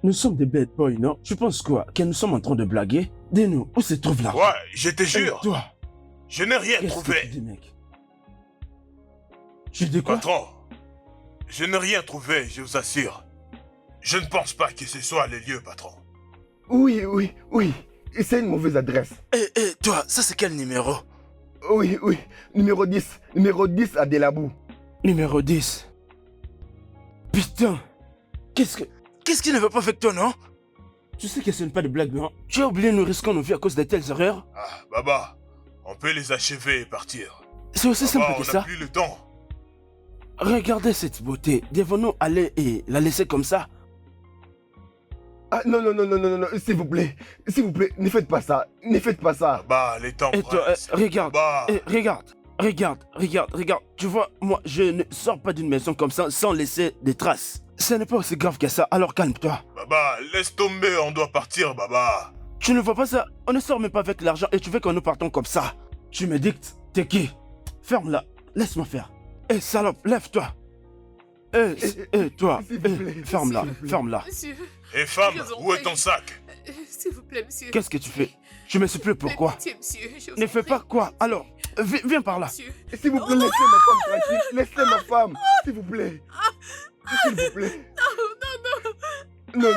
Nous sommes des bad boys, non? Tu penses quoi? Que nous sommes en train de blaguer? Dis-nous, où se trouve l'argent? Ouais, je te jure. Toi, Je n'ai rien qu'est-ce que tu trouvé. dis, mec? Tu dis quoi? Patron, je n'ai rien trouvé, je vous assure. Je ne pense pas que ce soit le lieu, patron. Oui. C'est une mauvaise adresse. Toi, ça c'est quel numéro? Oui. Numéro 10. Numéro 10 à Delabou. Numéro 10. Putain! Qu'est-ce qui ne va pas avec toi, non? Tu sais que ce n'est pas de blague, non? Tu as oublié nous risquons nos vies à cause de telles erreurs? Ah, Baba, on peut les achever et partir. C'est aussi simple Baba, que on ça. n'a plus le temps. Regardez cette beauté. Devons-nous aller et la laisser comme ça? Ah non, s'il vous plaît, ne faites pas ça, Baba, les temps Et toi, pressent. regarde, Baba, regarde. Tu vois, moi, je ne sors pas d'une maison comme ça sans laisser des traces. Ce n'est pas aussi grave que ça, alors calme-toi. Baba, laisse tomber, on doit partir, Baba. Tu ne vois pas ça? On ne sort même pas avec l'argent et tu veux que nous partons comme ça. Tu me dictes, t'es qui? Ferme-la, laisse-moi faire. Salope, lève-toi. Toi, S'il vous plaît, ferme-la, s'il vous plaît. ferme-la. Monsieur, Et femme, Je vous en où est prie. ton sac? S'il vous plaît, monsieur. Qu'est-ce que tu fais? Je me suis plus pourquoi? Pitié, monsieur. Je vous Ne en fais prie. pas quoi? Alors, viens par là. Monsieur. S'il vous plaît, laissez ma femme tranquille, laissez ma femme, s'il vous plaît. S'il vous plaît. Non,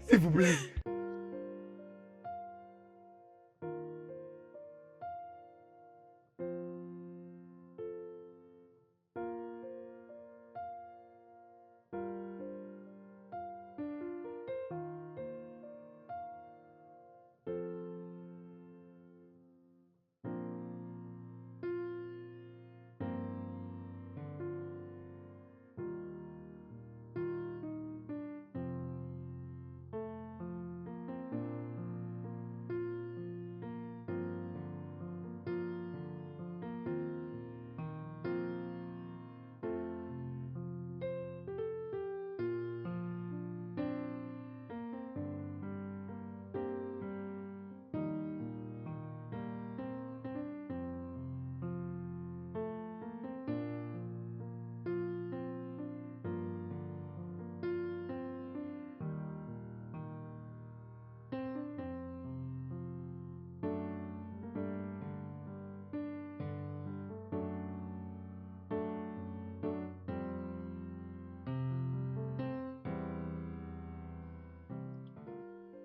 s'il vous plaît.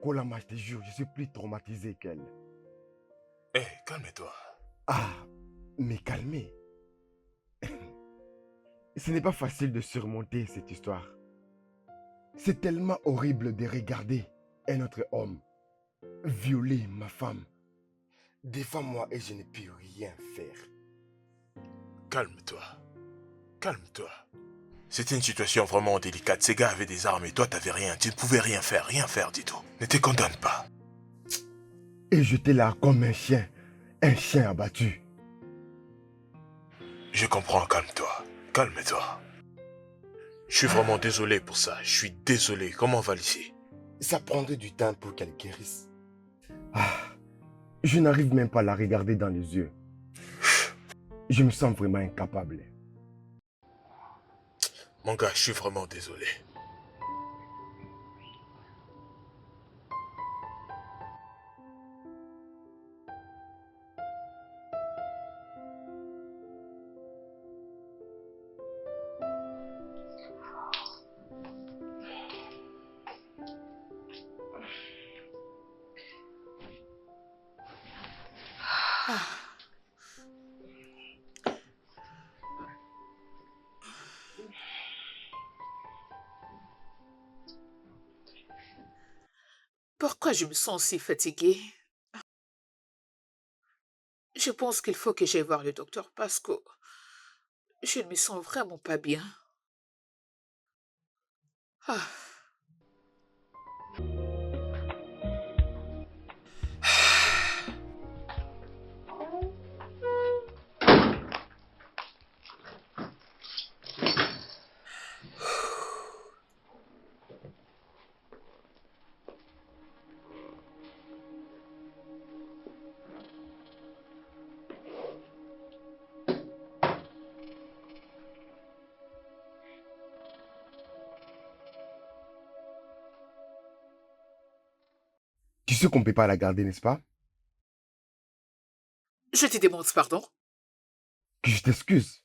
Kolama, je te jure, je suis plus traumatisé qu'elle. Eh, calme-toi. Ah, mais calmez. Ce n'est pas facile de surmonter cette histoire. C'est tellement horrible de regarder un autre homme violer ma femme devant moi et je ne puis rien faire. Calme-toi. Calme-toi. C'était une situation vraiment délicate. Ces gars avaient des armes et toi t'avais rien. Tu ne pouvais rien faire du tout. Ne te condamne pas. Et j'étais là comme un chien abattu. Je comprends, calme-toi. Calme-toi. Je suis vraiment désolé pour ça. Je suis désolé. Comment va l'ici? Ça prendrait du temps pour qu'elle guérisse. Ah, je n'arrive même pas à la regarder dans les yeux. Je me sens vraiment incapable. Mon gars, je suis vraiment désolé. Pourquoi je me sens si fatiguée? Je pense qu'il faut que j'aille voir le docteur parce que je ne me sens vraiment pas bien. Ah. sais qu'on ne peut pas la garder, n'est-ce pas? Je te demande pardon. Que je t'excuse.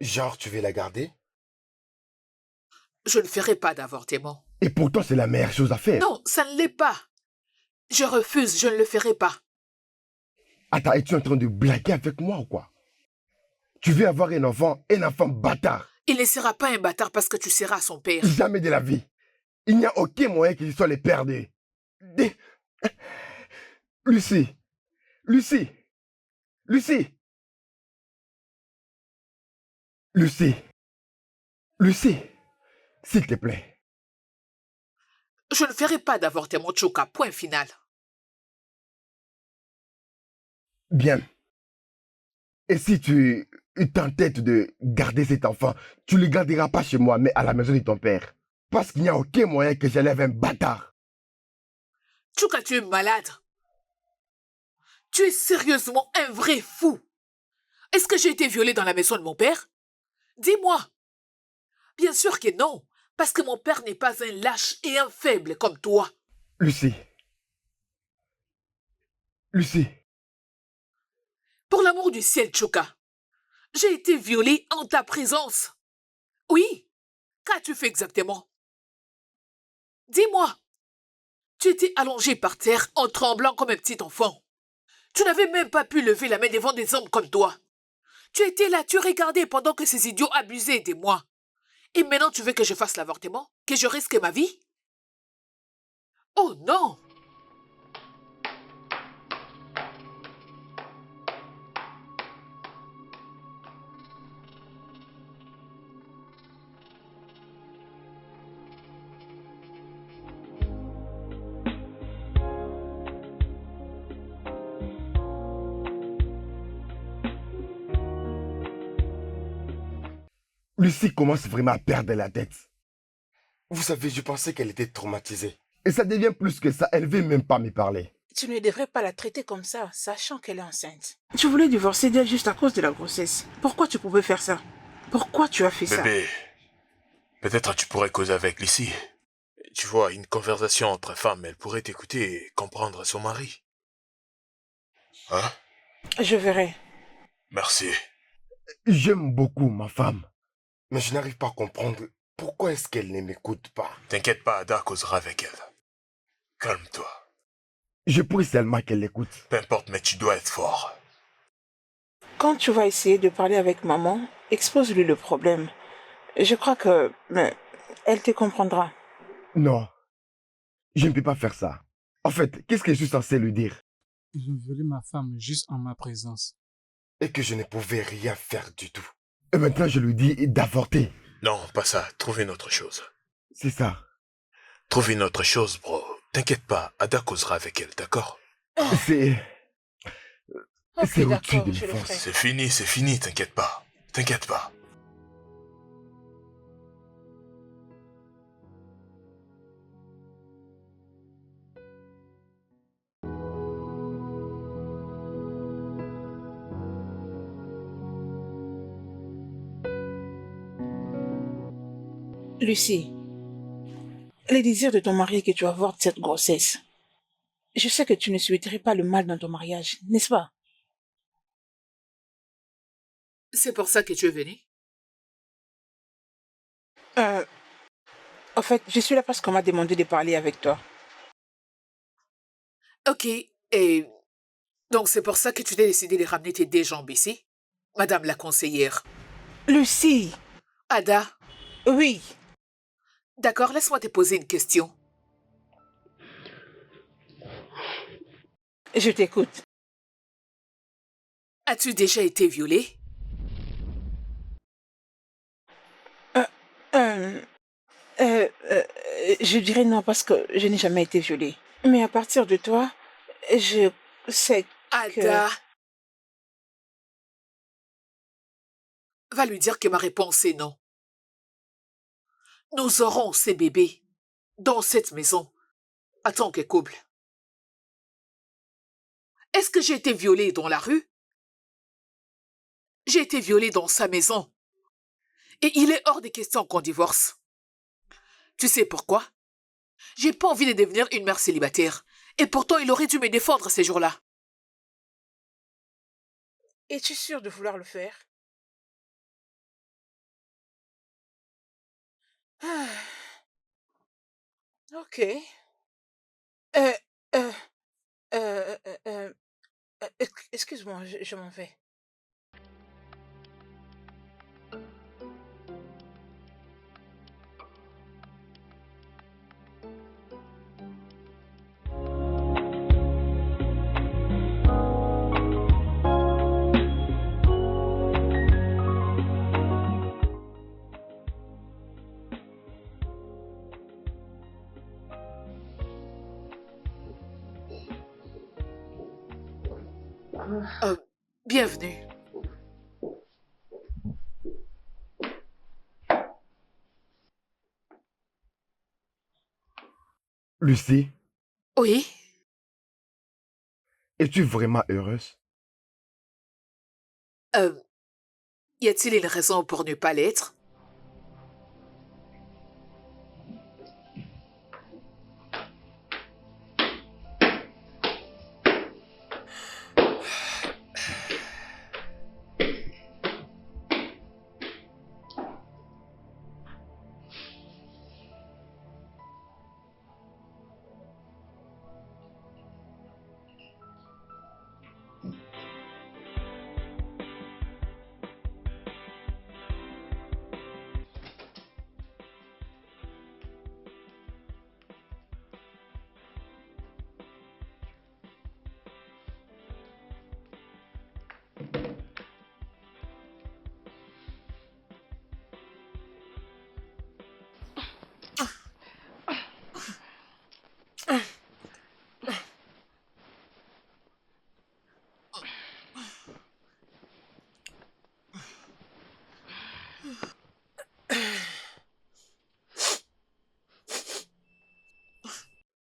Genre, tu veux la garder? Je ne ferai pas d'avortement. Et pourtant, c'est la meilleure chose à faire. Non, ça ne l'est pas. Je refuse, je ne le ferai pas. Attends, es-tu en train de blaguer avec moi ou quoi? Tu veux avoir un enfant bâtard. Il ne sera pas un bâtard parce que tu seras son père. Jamais de la vie. Il n'y a aucun moyen qu'il soit le père des... Lucie. Lucie. Lucie. Lucie. Lucie. S'il te plaît. Je ne ferai pas d'avortement, Chuka, point final. Bien. Et si tu t'entêtes de garder cet enfant, tu ne le garderas pas chez moi, mais à la maison de ton père. Parce qu'il n'y a aucun moyen que j'élève un bâtard. Chuka, tu es malade. Tu es sérieusement un vrai fou. Est-ce que j'ai été violée dans la maison de mon père? Dis-moi. Bien sûr que non, parce que mon père n'est pas un lâche et un faible comme toi. Lucie. Lucie. Pour l'amour du ciel, Chuka, j'ai été violée en ta présence. Oui, qu'as-tu fait exactement? Dis-moi. Tu étais allongé par terre en tremblant comme un petit enfant. Tu n'avais même pas pu lever la main devant des hommes comme toi. Tu étais là, tu regardais pendant que ces idiots abusaient de moi. Et maintenant tu veux que je fasse l'avortement? Que je risque ma vie? Oh non! Lucie commence vraiment à perdre la tête. Vous savez, je pensais qu'elle était traumatisée. Et ça devient plus que ça, elle ne veut même pas me parler. Tu ne devrais pas la traiter comme ça, sachant qu'elle est enceinte. Tu voulais divorcer d'elle juste à cause de la grossesse. Pourquoi tu pouvais faire ça? Pourquoi tu as fait ça? Bébé, peut-être tu pourrais causer avec Lucie. Tu vois, une conversation entre femmes, elle pourrait t'écouter et comprendre son mari. Hein? Je verrai. Merci. J'aime beaucoup ma femme. Mais je n'arrive pas à comprendre pourquoi est-ce qu'elle ne m'écoute pas. T'inquiète pas, Ada causera avec elle. Calme-toi. Je prie seulement qu'elle l'écoute. Peu importe, mais tu dois être fort. Quand tu vas essayer de parler avec maman, expose-lui le problème. Je crois que... elle te comprendra. Non, je ne peux pas faire ça. En fait, qu'est-ce que je suis censé lui dire? Ils ont violé ma femme juste en ma présence. Et que je ne pouvais rien faire du tout. Et maintenant, je lui dis d'avorter. Non, pas ça. Trouve une autre chose. C'est ça. Trouve une autre chose, bro. T'inquiète pas, Ada causera avec elle, d'accord? C'est... Ok, c'est au-dessus d'accord, de je mes le forces. ferai. C'est fini, t'inquiète pas. T'inquiète pas. Lucie, les désirs de ton mari est que tu avortes cette grossesse. Je sais que tu ne souhaiterais pas le mal dans ton mariage, n'est-ce pas? C'est pour ça que tu es venu? En fait, je suis là parce qu'on m'a demandé de parler avec toi. Ok, et... donc c'est pour ça que tu t'es décidé de ramener tes deux jambes ici? Madame la conseillère. Lucie! Ada, Oui. d'accord, laisse-moi te poser une question. Je t'écoute. As-tu déjà été violée? Je dirais non parce que je n'ai jamais été violée. Mais à partir de toi, je sais Ada, va lui dire que ma réponse est non. Nous aurons ces bébés dans cette maison en tant que couple. Est-ce que j'ai été violée dans la rue? J'ai été violée dans sa maison. Et il est hors de question qu'on divorce. Tu sais pourquoi? J'ai pas envie de devenir une mère célibataire. Et pourtant, il aurait dû me défendre ces jours-là. Es-tu sûr de vouloir le faire? Ah, ok. Euh, euh, euh, euh, euh, excuse-moi, je m'en vais. Euh, bienvenue. Lucie, Oui? es-tu vraiment heureuse? Euh, y a-t-il une raison pour ne pas l'être?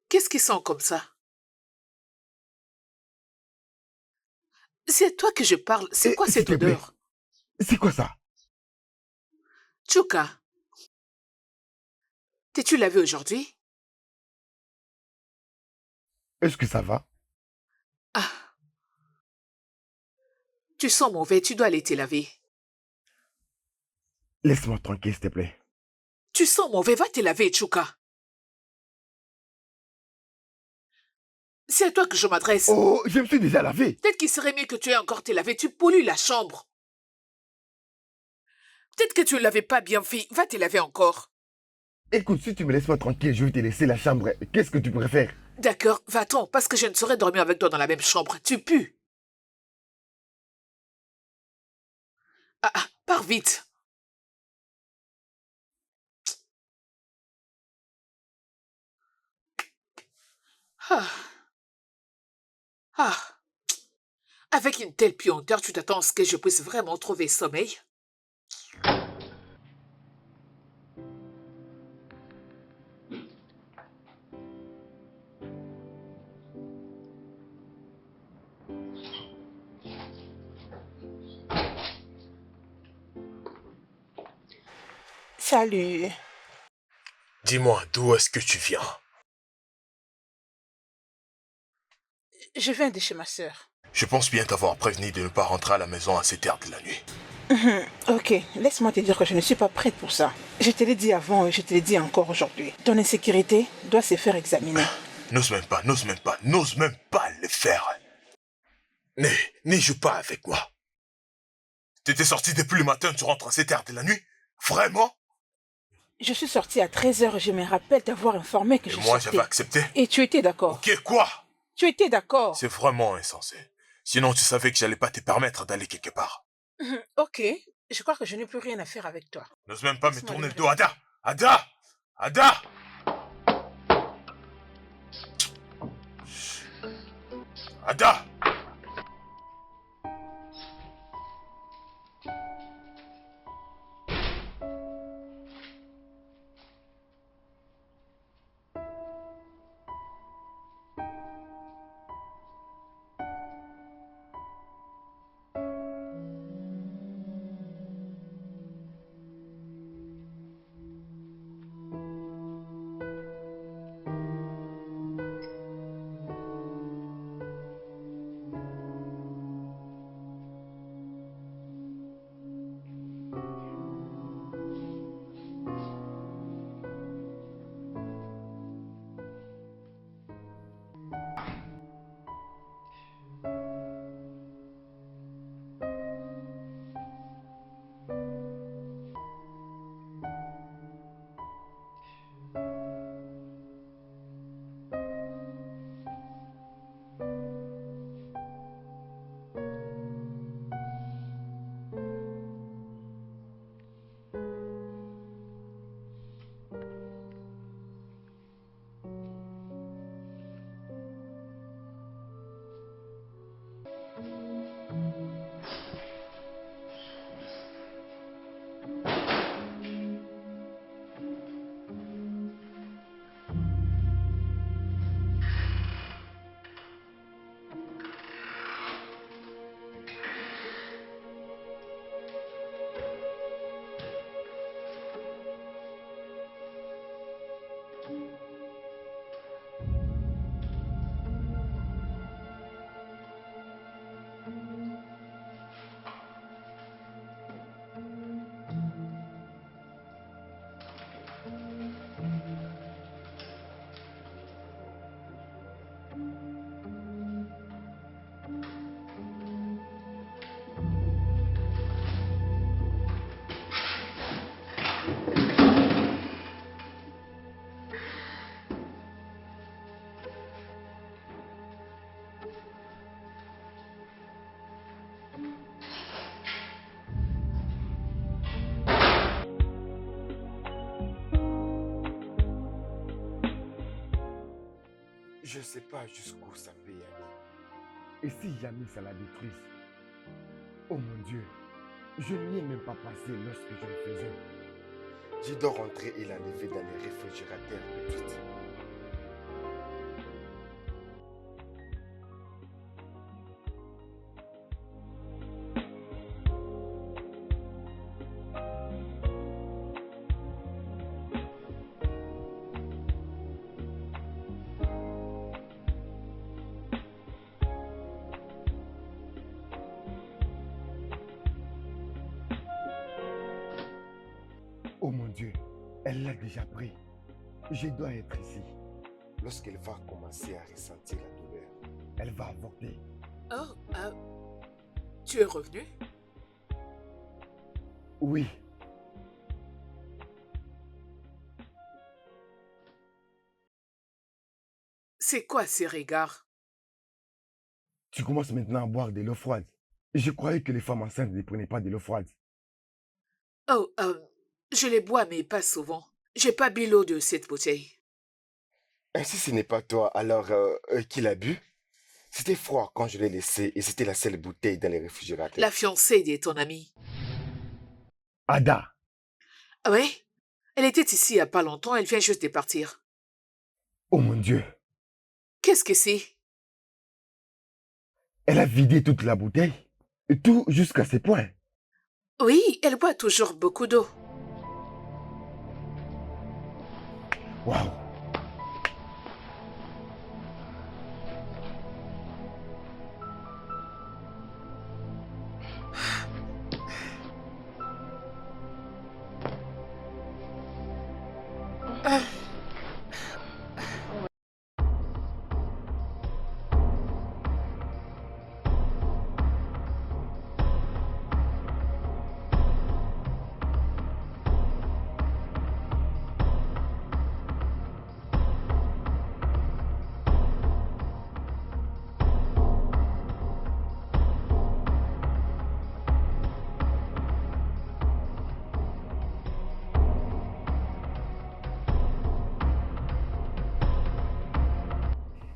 Qu'est-ce qui sent comme ça? C'est à toi que je parle. C'est quoi S'il cette te plaît, odeur? c'est quoi ça? Chuka, t'es-tu lavé aujourd'hui? Est-ce que ça va? Ah, tu sens mauvais, tu dois aller te laver. Laisse-moi tranquille, s'il te plaît. Tu sens mauvais, va te laver, Chuka. C'est à toi que je m'adresse. Oh, je me suis déjà lavé. Peut-être qu'il serait mieux que tu aies encore te laver, tu pollues la chambre. Peut-être que tu ne l'avais pas bien fait, va te laver encore. Écoute, si tu me laisses pas tranquille, je vais te laisser la chambre. Qu'est-ce que tu préfères? D'accord, va-t'en, parce que je ne saurais dormir avec toi dans la même chambre. Tu pues. Pars vite. Ah, ah. Avec une telle puanteur, tu t'attends à ce que je puisse vraiment trouver sommeil? Salut. Dis-moi, d'où est-ce que tu viens? Je viens de chez ma sœur. Je pense bien t'avoir prévenu de ne pas rentrer à la maison à cette heure de la nuit. Ok, laisse-moi te dire que je ne suis pas prête pour ça. Je te l'ai dit avant et je te l'ai dit encore aujourd'hui. Ton insécurité doit se faire examiner. N'ose même pas le faire. Ne joue pas avec moi. T'étais sorti depuis le matin, tu rentres à cette heure de la nuit? Vraiment? Je suis sortie à 13h et je me rappelle t'avoir informé que Et je moi, sortais. j'avais accepté. Et tu étais d'accord. Ok, quoi? Tu étais d'accord. C'est vraiment insensé. Sinon, tu savais que j'allais pas te permettre d'aller quelque part. Ok, je crois que je n'ai plus rien à faire avec toi. N'ose même pas me Laisse-moi tourner le aller. dos, Ada! Ada! Ada! Ada! Je ne sais pas jusqu'où ça peut y aller. Et si jamais ça la détruise? Oh mon Dieu, je n'y ai même pas passé lorsque je le faisais. Je dois rentrer et l'enlever dans les réfrigérateurs tout de suite. Oh mon Dieu, elle l'a déjà pris. Je dois être ici. Lorsqu'elle va commencer à ressentir la douleur, elle va avorter. Oh, tu es revenu? Oui, C'est quoi ces regards? tu commences maintenant à boire de l'eau froide. Je croyais que les femmes enceintes ne prenaient pas de l'eau froide. Oh, je les bois, mais pas souvent. J'ai pas bu l'eau de cette bouteille. Et si ce n'est pas toi, alors qui l'a bu? C'était froid quand je l'ai laissé et c'était la seule bouteille dans les réfrigérateurs. La fiancée de ton ami. Ada, Ah ouais? Elle était ici il y a pas longtemps, elle vient juste de partir. oh mon Dieu, Qu'est-ce que c'est? elle a vidé toute la bouteille. Tout jusqu'à ses poings. Oui, elle boit toujours beaucoup d'eau. Waouh.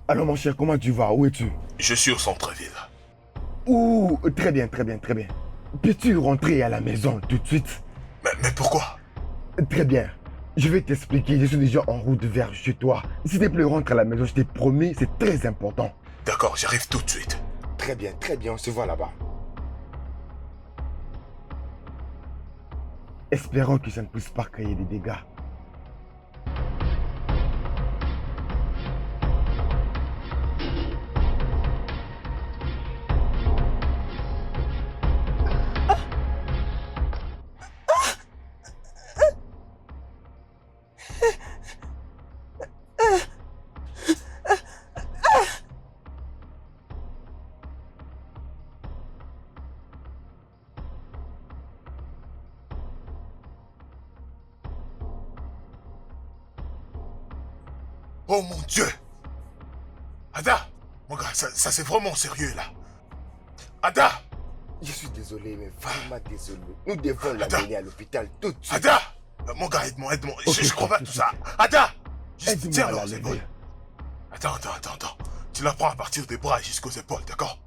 Alors mon cher, comment tu vas? Où es-tu? Je suis au centre-ville. Ouh, très bien, très bien, très bien. Peux-tu rentrer à la maison tout de suite? Mais pourquoi? Très bien. Je vais t'expliquer, je suis déjà en route vers chez toi. S'il te plaît, rentre à la maison, je t'ai promis, c'est très important. D'accord, j'arrive tout de suite. Très bien, on se voit là-bas. Espérons que ça ne puisse pas créer des dégâts. Oh mon Dieu! Ada! Mon gars, ça c'est vraiment sérieux là. Ada! Je suis désolé, mais vraiment désolé. Nous devons l'amener à l'hôpital tout de suite. Ada! Mon gars, aide-moi. Ok, Je comprends pas tout ça. Ada! Aide-moi Tiens, à la alors, c'est bon. lever. Attends. Tu la prends à partir des bras jusqu'aux épaules, d'accord?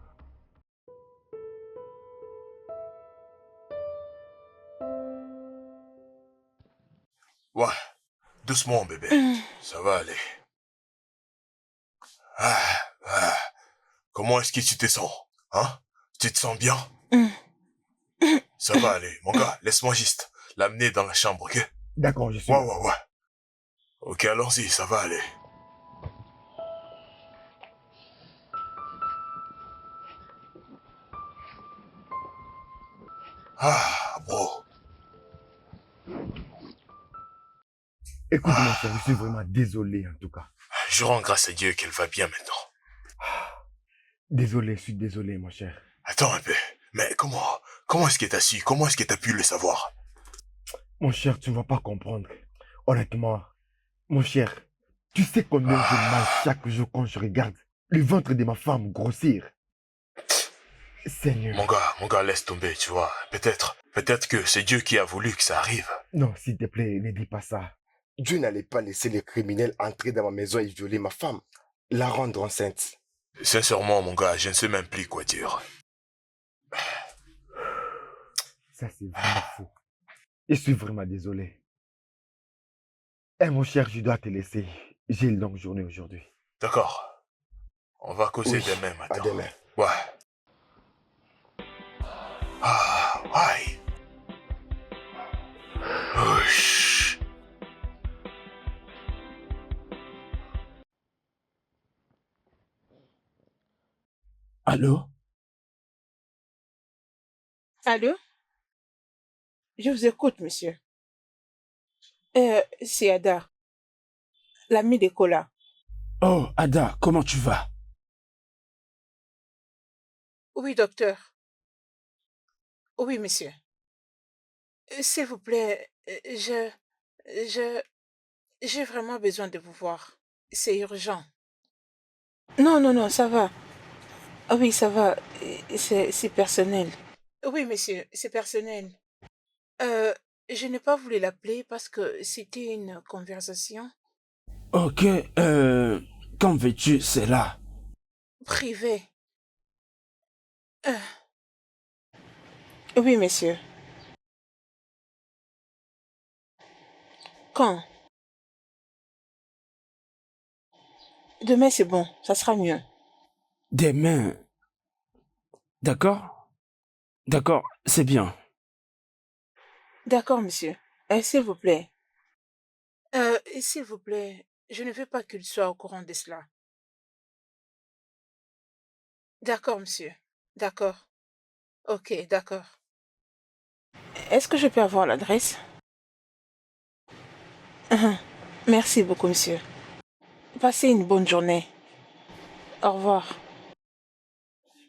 Ouais, doucement, bébé. Ça va aller. Ah. Comment est-ce que tu te sens? Hein? Tu te sens bien? Ça va aller. Mon gars, laisse-moi juste l'amener dans la chambre, ok? D'accord, je suis... Ouais. Ok, allons-y, ça va aller. Ah, bro. Écoute, mon cher, je suis vraiment désolé en tout cas. Je rends grâce à Dieu qu'elle va bien maintenant. Désolé, je suis désolé, mon cher. Attends un peu. Mais comment est-ce que t'as su? Comment est-ce que t'as pu le savoir? Mon cher, tu ne vas pas comprendre. Honnêtement, mon cher, tu sais combien j'ai mal chaque jour quand je regarde le ventre de ma femme grossir. Seigneur. Mon gars, laisse tomber, tu vois. Peut-être que c'est Dieu qui a voulu que ça arrive. Non, s'il te plaît, ne dis pas ça. Dieu n'allait pas laisser les criminels entrer dans ma maison et violer ma femme. la rendre enceinte. Sincèrement, mon gars, je ne sais même plus quoi dire. Ça, c'est vraiment fou. Je suis vraiment désolé. Eh, mon cher, je dois te laisser. J'ai une longue journée aujourd'hui. D'accord. On va causer Oui, demain à matin. demain. Ouais. Ah, aïe. Ouch. Allô? Allô? Je vous écoute, monsieur. C'est Ada, l'amie de Kola. Oh, Ada, comment tu vas? Oui, docteur. Oui, monsieur. S'il vous plaît, je, j'ai vraiment besoin de vous voir. C'est urgent. Non, non, non, ça va. Ah oui, ça va. C'est personnel. Oui, monsieur, c'est personnel. Euh, je n'ai pas voulu l'appeler parce que c'était une conversation Ok, quand veux-tu, c'est là. privée. Euh, oui, monsieur. Quand? Demain, c'est bon, ça sera mieux. Demain. D'accord? D'accord, c'est bien. D'accord, monsieur. S'il vous plaît. S'il vous plaît, je ne veux pas qu'il soit au courant de cela. D'accord, monsieur. D'accord. Ok, d'accord. Est-ce que je peux avoir l'adresse? Merci beaucoup, monsieur. Passez une bonne journée. Au revoir.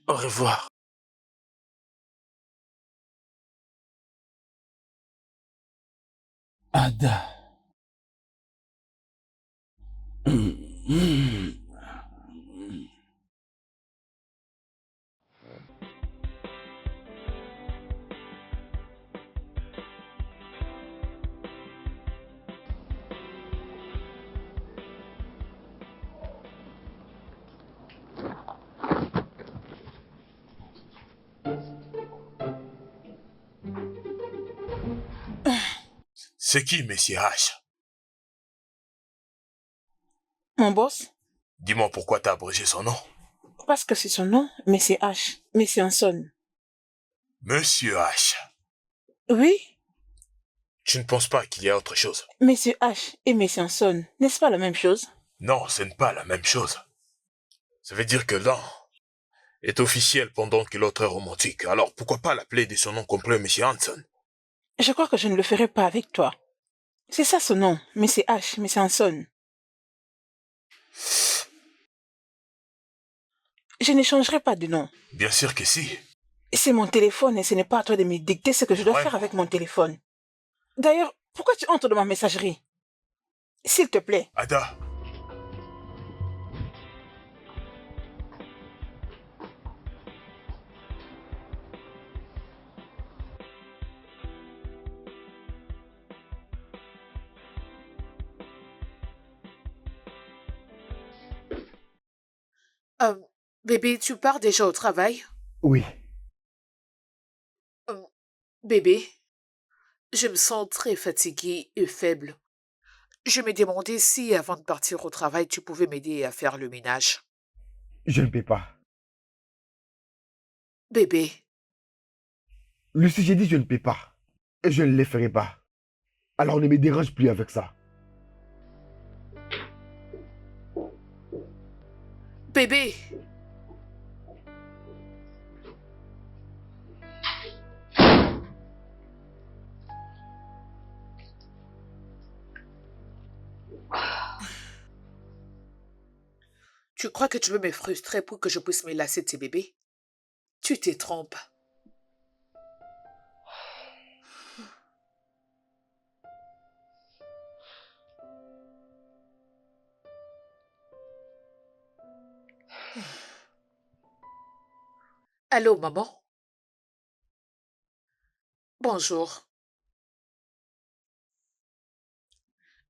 Au revoir. Ada. C'est qui, Monsieur H? Mon boss? Dis-moi pourquoi t'as abrégé son nom. Parce que c'est son nom, mais c'est H. Mais c'est un son. Monsieur H. Oui? Tu ne penses pas qu'il y a autre chose? Monsieur H et Monsieur Hanson, n'est-ce pas la même chose? Non, ce n'est pas la même chose. Ça veut dire que l'un est officiel pendant que l'autre est romantique. Alors pourquoi pas l'appeler de son nom complet, Monsieur Hanson? Je crois que je ne le ferai pas avec toi. C'est ça son nom, mais c'est H, mais c'est Hanson. Je n'échangerai pas de nom. Bien sûr que si. C'est mon téléphone et ce n'est pas à toi de me dicter ce que je dois faire avec mon téléphone. D'ailleurs, pourquoi tu entres dans ma messagerie? S'il te plaît. Ada. Euh, Bébé, tu pars déjà au travail? Oui, Bébé, je me sens très fatiguée et faible. Je me demandais si, avant de partir au travail, tu pouvais m'aider à faire le ménage. je ne peux pas. Bébé, Lucie, j'ai dit je ne peux pas. Et je ne les ferai pas. Alors ne me dérange plus avec ça. bébé, tu crois que tu veux me frustrer pour que je puisse me lasser de tes bébés? Tu te trompes. Allô, maman? Bonjour.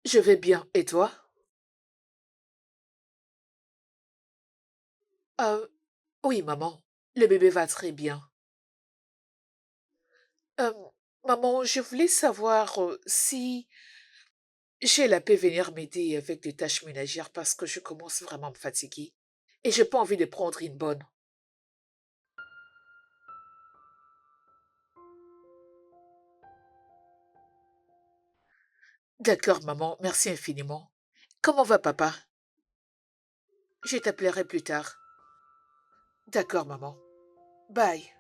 Je vais bien, et toi? Euh, oui, maman. Le bébé va très bien. Euh, maman, je voulais savoir si j'ai la paix venir m'aider avec des tâches ménagères parce que je commence vraiment à me fatiguer. Et j'ai pas envie de prendre une bonne. D'accord, maman. Merci infiniment. Comment va papa? Je t'appellerai plus tard. D'accord, maman. Bye.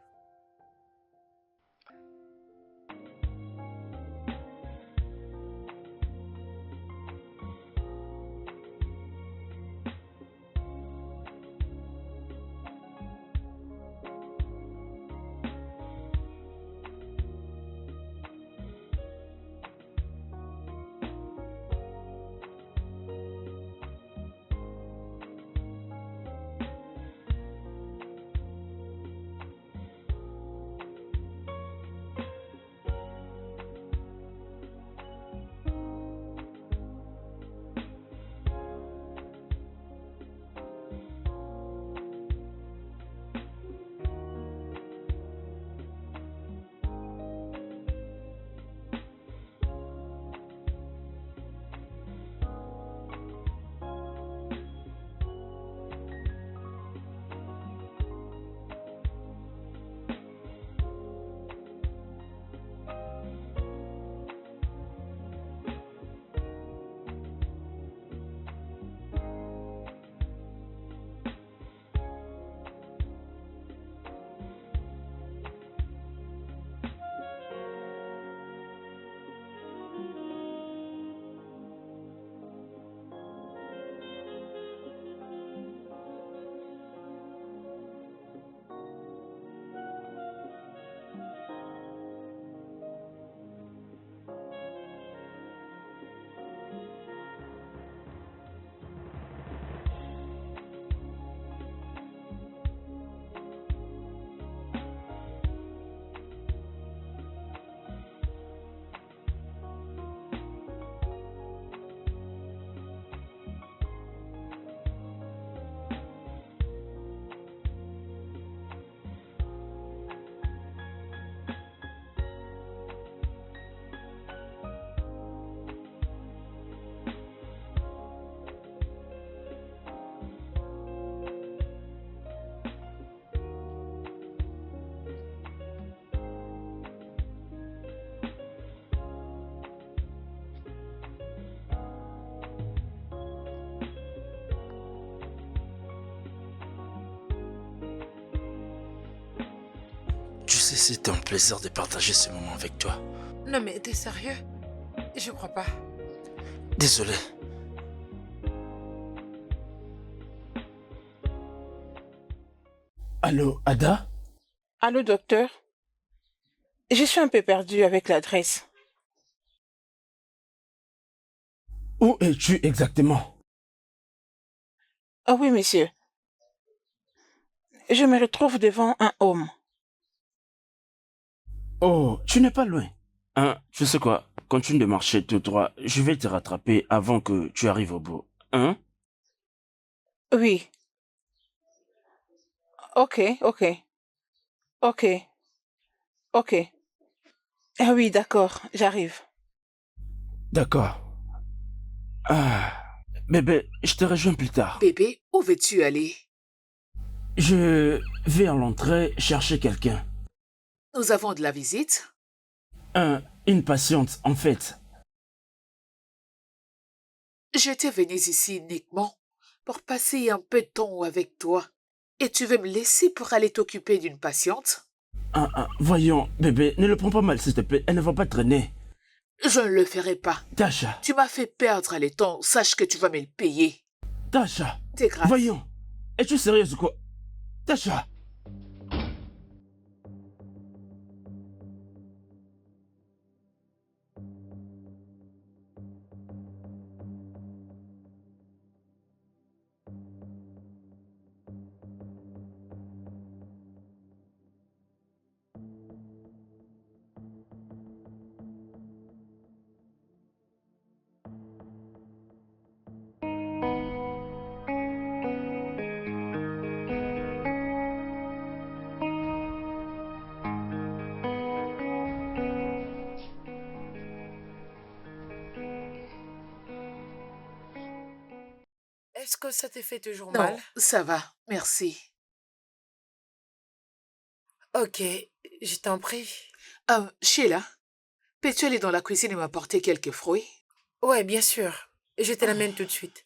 Tu sais, c'est un plaisir de partager ce moment avec toi. Non mais t'es sérieux? Je crois pas. Désolé. Allô, Ada? Allô, docteur? Je suis un peu perdue avec l'adresse. Où es-tu exactement? Ah oui, monsieur. Je me retrouve devant un homme. Oh, tu n'es pas loin. Hein, tu sais quoi? Continue de marcher tout droit. Je vais te rattraper avant que tu arrives au bout. Hein? Oui. Ok, ok. Ok, ok. Ah oui, d'accord, j'arrive. D'accord. Ah, bébé, je te rejoins plus tard. Bébé, où veux-tu aller? Je vais à l'entrée chercher quelqu'un. Nous avons de la visite. Une patiente, en fait. J'étais venue ici uniquement pour passer un peu de temps avec toi. Et tu veux me laisser pour aller t'occuper d'une patiente? Voyons, bébé, ne le prends pas mal, s'il te plaît. Elle ne va pas traîner. Je ne le ferai pas. Tasha, Tu m'as fait perdre le temps. Sache que tu vas me le payer. Tasha. C'est grave. Voyons. Es-tu sérieuse ou quoi? Tasha. Est-ce que ça te fait toujours Non, mal? ça va, merci. Ok, je t'en prie. Sheila, peux-tu aller dans la cuisine et m'apporter quelques fruits? Ouais, bien sûr. Je te l'amène tout de suite.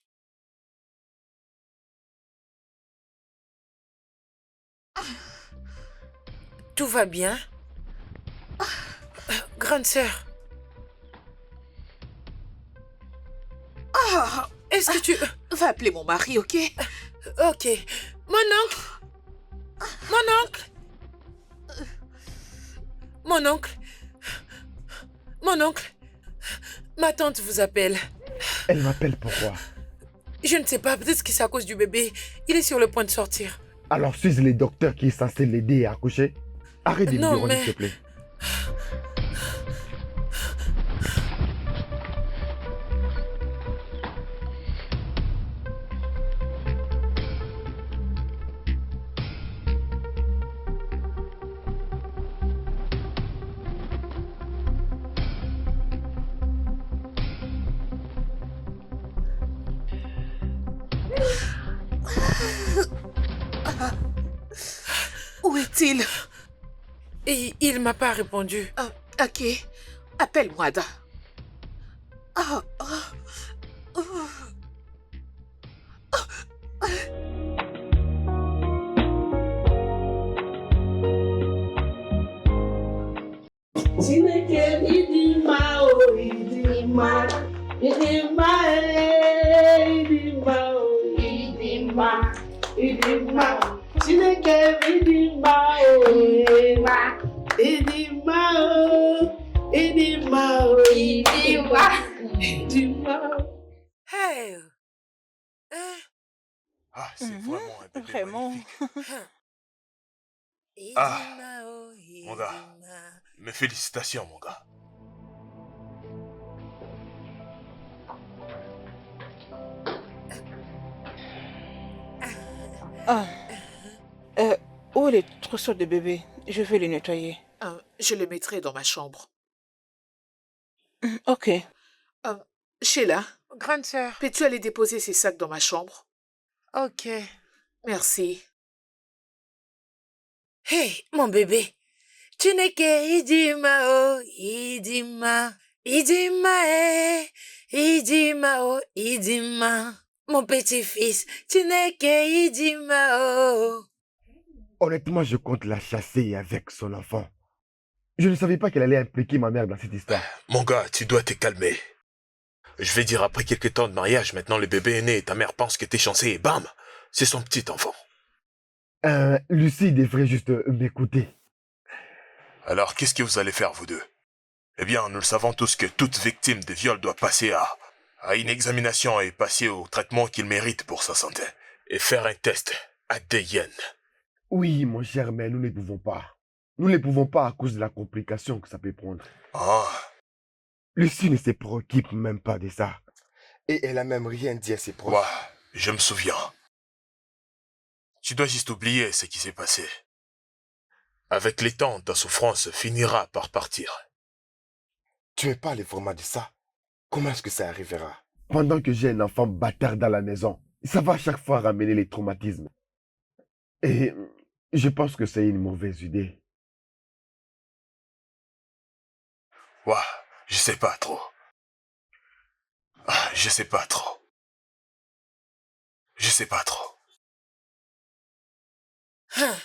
Tout va bien? Grande sœur, est-ce que tu... Va appeler mon mari, ok? Ok. Mon oncle! Mon oncle! Mon oncle! Mon oncle! Ma tante vous appelle. Elle m'appelle pourquoi? Je ne sais pas, peut-être que c'est à cause du bébé. Il est sur le point de sortir. Alors suis-je le docteur qui est censé l'aider à accoucher? Arrête de Non, biberonner, mais- s'il te plaît. Où est-il? Et il m'a pas répondu. Ok, appelle-moi, Ada. Ah, ah, ah. Chineke ịdị mma o ịdị mma ịdị mma ịdị mma o ịdị mma ịdị mma Chineke ịdị mma o ịdị mma o ịdị mma o ịdị mma ịdị mma. Hey! Hein? Ah, c'est vraiment un bébé Vraiment. magnifique. Idimao, mon gars. Idima. Mes félicitations, mon gars. Ah. Où est le trousseau de bébé? Je vais le nettoyer. Je le mettrai dans ma chambre. Ok. Sheila, Grande sœur. peux-tu aller déposer ces sacs dans ma chambre? Ok. Merci. Hey, mon bébé. Tu n'es que Idimao, Idima. Idima, Idimao, Idima. Mon petit-fils, tu n'es que Idimao. Honnêtement, je compte la chasser avec son enfant. Je ne savais pas qu'elle allait impliquer ma mère dans cette histoire. Mon gars, tu dois te calmer. Je vais dire, après quelques temps de mariage, maintenant le bébé est né et ta mère pense que t'es chancé et bam, c'est son petit enfant. Lucie devrait juste m'écouter. Alors, qu'est-ce que vous allez faire, vous deux? Eh bien, nous le savons tous que toute victime de viol doit passer à une examination et passer au traitement qu'il mérite pour sa santé. Et faire un test ADN. Oui, mon cher, mais nous ne pouvons pas. Nous ne pouvons pas à cause de la complication que ça peut prendre. Ah, Lucie ne se préoccupe même pas de ça. Et elle a même rien dit à ses proches. ouais, je me souviens. Tu dois juste oublier ce qui s'est passé. Avec les temps, ta souffrance finira par partir. Tu n'es pas le format de ça. Comment est-ce que ça arrivera? Pendant que j'ai un enfant bâtard dans la maison, ça va à chaque fois ramener les traumatismes. Et je pense que c'est une mauvaise idée. Ouais, je sais pas trop. Ah, je sais pas trop. Je sais pas trop. Hein?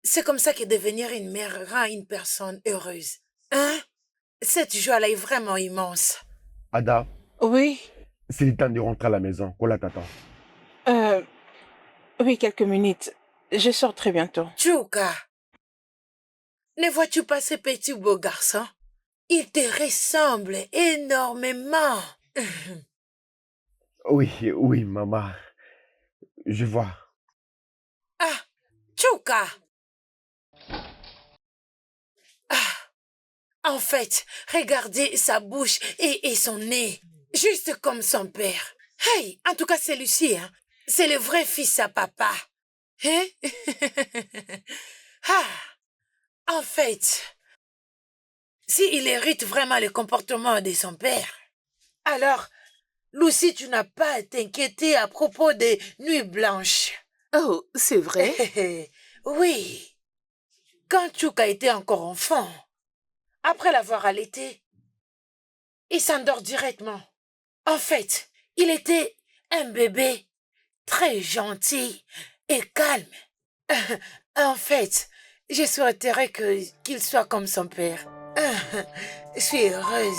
C'est comme ça que devenir une mère rend une personne heureuse. Hein? Cette joie-là est vraiment immense. Ada, Oui. c'est le temps de rentrer à la maison. Kola t'attend. Oui, quelques minutes. Je sors très bientôt. Tchouka, ne vois-tu pas ce petit beau garçon? Il te ressemble énormément. Oui, oui, maman. Je vois. Ah, Tchouka. Ah, en fait, regardez sa bouche et son nez, juste comme son père. Hey, en tout cas, c'est Lucie, hein? C'est le vrai fils à papa. Hein? Ah, en fait, s'il hérite vraiment le comportement de son père, alors Lucie, tu n'as pas à t'inquiéter à propos des nuits blanches. Oh, c'est vrai? Oui. Quand Tchouka était encore enfant, après l'avoir allaité, il s'endort directement. En fait, il était un bébé très gentil et calme. En fait, je souhaiterais qu'il soit comme son père. Je suis heureuse.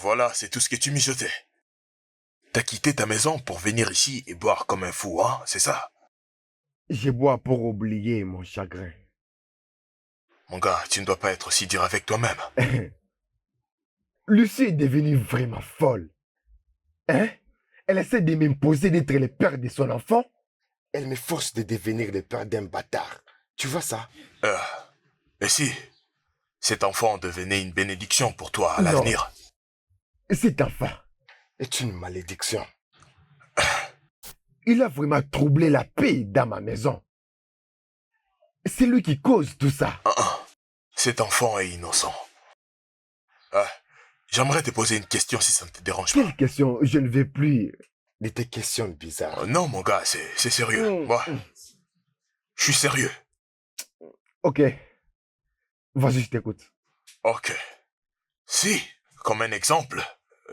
Voilà, c'est tout ce que tu mijotais. T'as quitté ta maison pour venir ici et boire comme un fou, hein, c'est ça? Je bois pour oublier mon chagrin. Mon gars, tu ne dois pas être aussi dur avec toi-même. Lucie est devenue vraiment folle. Hein? Elle essaie de m'imposer d'être le père de son enfant. Elle me force de devenir le père d'un bâtard. Tu vois ça? Et si cet enfant devenait une bénédiction pour toi à Non. l'avenir? Cet enfant est une malédiction. Il a vraiment troublé la paix dans ma maison. C'est lui qui cause tout ça. Cet enfant est innocent. J'aimerais te poser une question si ça ne te dérange pas. Quelle question? Je ne veux plus de tes questions bizarres. Non, mon gars, c'est sérieux. Moi, je suis sérieux. Ok. Vas-y, je t'écoute. Ok. Si, comme un exemple,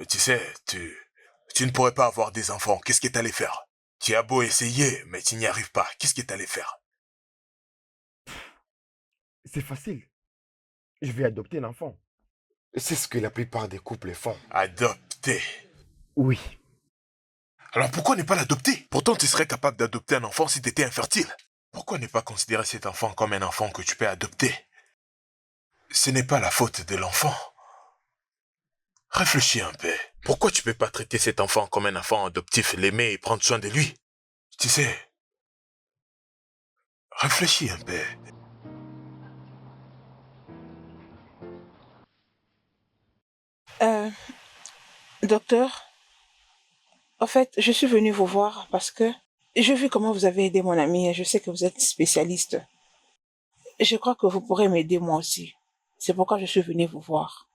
tu sais, tu ne pourrais pas avoir des enfants. Qu'est-ce que t'allais faire? Tu as beau essayer, mais tu n'y arrives pas. Qu'est-ce que t'allais faire? C'est facile. Je vais adopter un enfant. C'est ce que la plupart des couples font. Adopter. Oui. Alors pourquoi ne pas l'adopter? Pourtant, tu serais capable d'adopter un enfant si tu étais infertile. Pourquoi ne pas considérer cet enfant comme un enfant que tu peux adopter? Ce n'est pas la faute de l'enfant. Réfléchis un peu. Pourquoi tu peux pas traiter cet enfant comme un enfant adoptif, l'aimer et prendre soin de lui? Tu sais, réfléchis un peu. Docteur, en fait, je suis venue vous voir parce que j'ai vu comment vous avez aidé mon ami et je sais que vous êtes spécialiste. Je crois que vous pourrez m'aider moi aussi. C'est pourquoi je suis venue vous voir.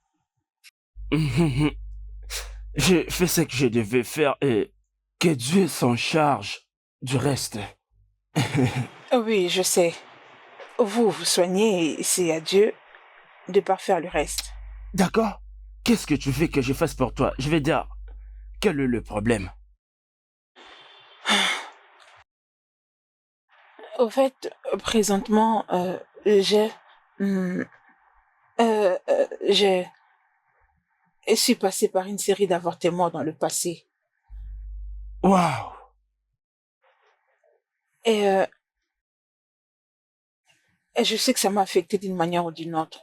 J'ai fait ce que je devais faire et que Dieu s'en charge du reste. Oui, je sais. Vous soignez et c'est à Dieu de parfaire le reste. D'accord? Qu'est-ce que tu veux que je fasse pour toi? Je vais dire, quel est le problème? Au fait, présentement, je suis passée par une série d'avortements dans le passé. Waouh! Et je sais que ça m'a affectée d'une manière ou d'une autre.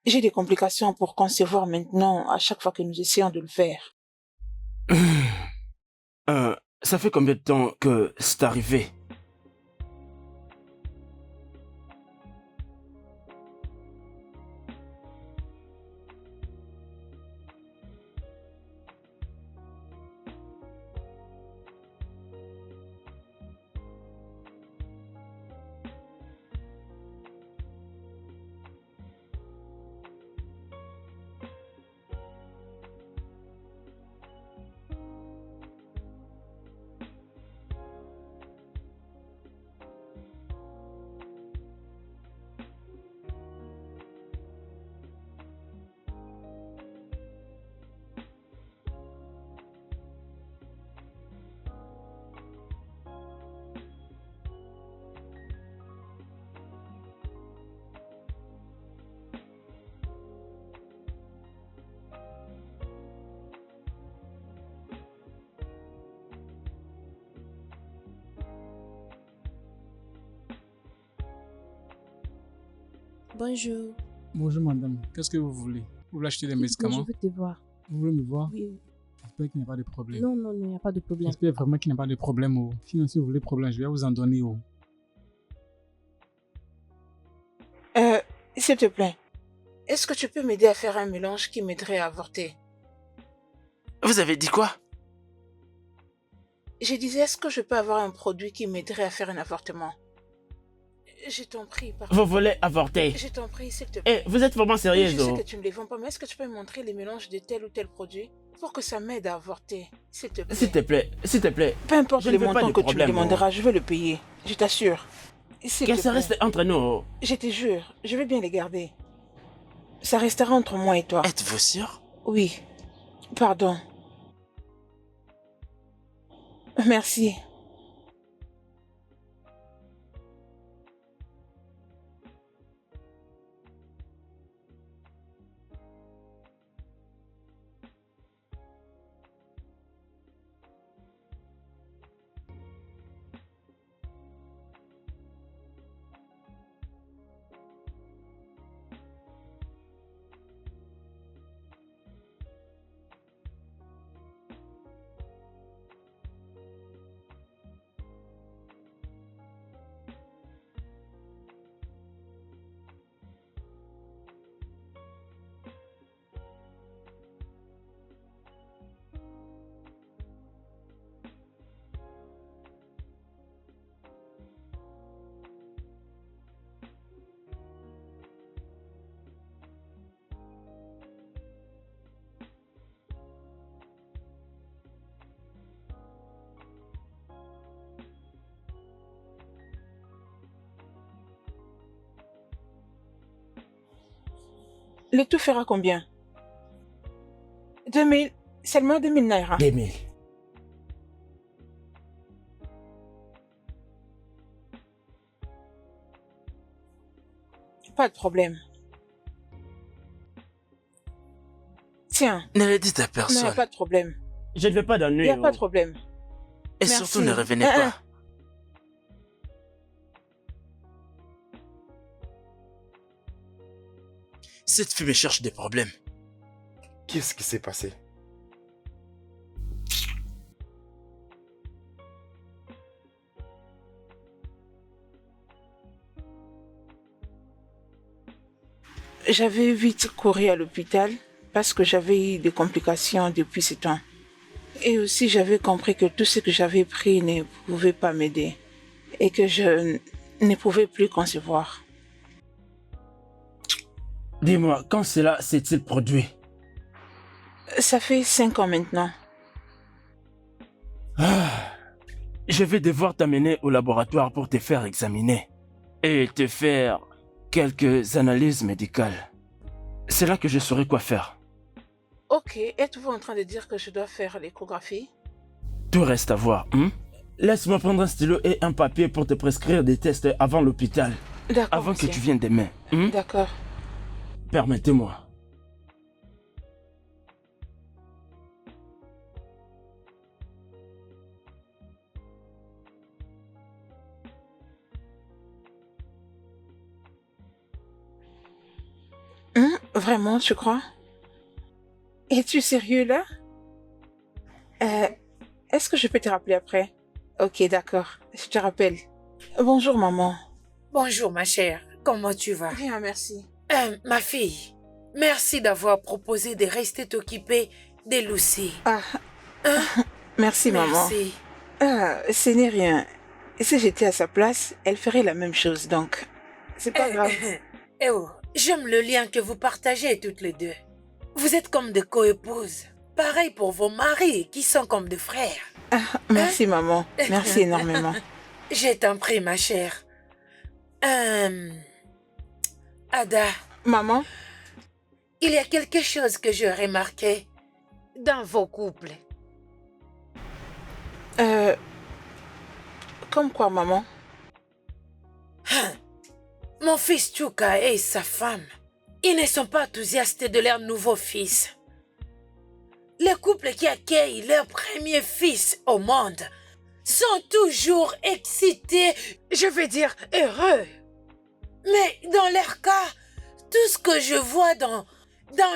J'ai des complications pour concevoir maintenant à chaque fois que nous essayons de le faire. Ça fait combien de temps que c'est arrivé? Bonjour. Bonjour madame, qu'est-ce que vous voulez? Vous voulez acheter des médicaments? Je veux te voir. Vous voulez me voir? Oui. J'espère qu'il n'y a pas de problème. Non, non, non, il n'y a pas de problème. J'espère vraiment qu'il n'y a pas de problème. Oh. Sinon, si vous voulez problème, je vais vous en donner. Oh. S'il te plaît, est-ce que tu peux m'aider à faire un mélange qui m'aiderait à avorter? Vous avez dit quoi? Je disais, est-ce que je peux avoir un produit qui m'aiderait à faire un avortement? Je t'en prie, pardon. Vous voulez avorter? Je t'en prie, s'il te plaît. Eh, vous êtes vraiment Oui, sérieuse, je sais oh? que tu ne les vends pas, mais est-ce que tu peux me montrer les mélanges de tel ou tel produit pour que ça m'aide à avorter, s'il te plaît? S'il te plaît, s'il te plaît. Peu importe Je les ne veux pas montants de que tu me problème, demanderas, je vais le payer. Je t'assure. S'il Que te ça plaît. reste entre nous, oh. Je te jure, je vais bien les garder. Ça restera entre moi et toi. Êtes-vous sûr? Oui. Pardon. Merci. Le tout fera combien? 2000, seulement 2000 naira. 2000. Pas de problème. Tiens. Ne le dites à Non, personne. pas de problème. Je ne veux pas Il d'ennui. n'y a oh. pas de problème. Et Merci. surtout, ne revenez pas. Cette fille me cherche des problèmes. Qu'est-ce qui s'est passé? J'avais vite couru à l'hôpital parce que j'avais eu des complications depuis ce temps. Et aussi, j'avais compris que tout ce que j'avais pris ne pouvait pas m'aider et que je ne pouvais plus concevoir. Dis-moi, quand cela s'est-il produit? Ça fait 5 ans maintenant. Je vais devoir t'amener au laboratoire pour te faire examiner et te faire quelques analyses médicales. C'est là que je saurai quoi faire. Ok, êtes-vous en train de dire que je dois faire l'échographie? Tout reste à voir. Laisse-moi prendre un stylo et un papier pour te prescrire des tests avant l'hôpital. D'accord, Avant que monsieur. tu viennes demain. D'accord. Permettez-moi. Vraiment, tu crois? Es-tu sérieux là? Est-ce que je peux te rappeler après? Ok, d'accord. Je te rappelle. Bonjour, maman. Bonjour, ma chère. Comment tu vas? Bien, merci. Ma fille, merci d'avoir proposé de rester t'occuper de Lucie. Ah, merci, maman. Merci. Ah, ce n'est rien. Si j'étais à sa place, elle ferait la même chose, donc c'est pas grave. Eh oh, j'aime le lien que vous partagez toutes les deux. Vous êtes comme des coépouses. Pareil pour vos maris qui sont comme des frères. Ah, merci, maman. Merci énormément. Je t'en prie, ma chère. Ada. Maman? Il y a quelque chose que je remarqué dans vos couples. Comme quoi, maman? Mon fils Chuka et sa femme, ils ne sont pas enthousiastes de leur nouveau fils. Les couples qui accueillent leur premier fils au monde sont toujours excités, je veux dire heureux. Mais dans leur cas, tout ce que je vois dans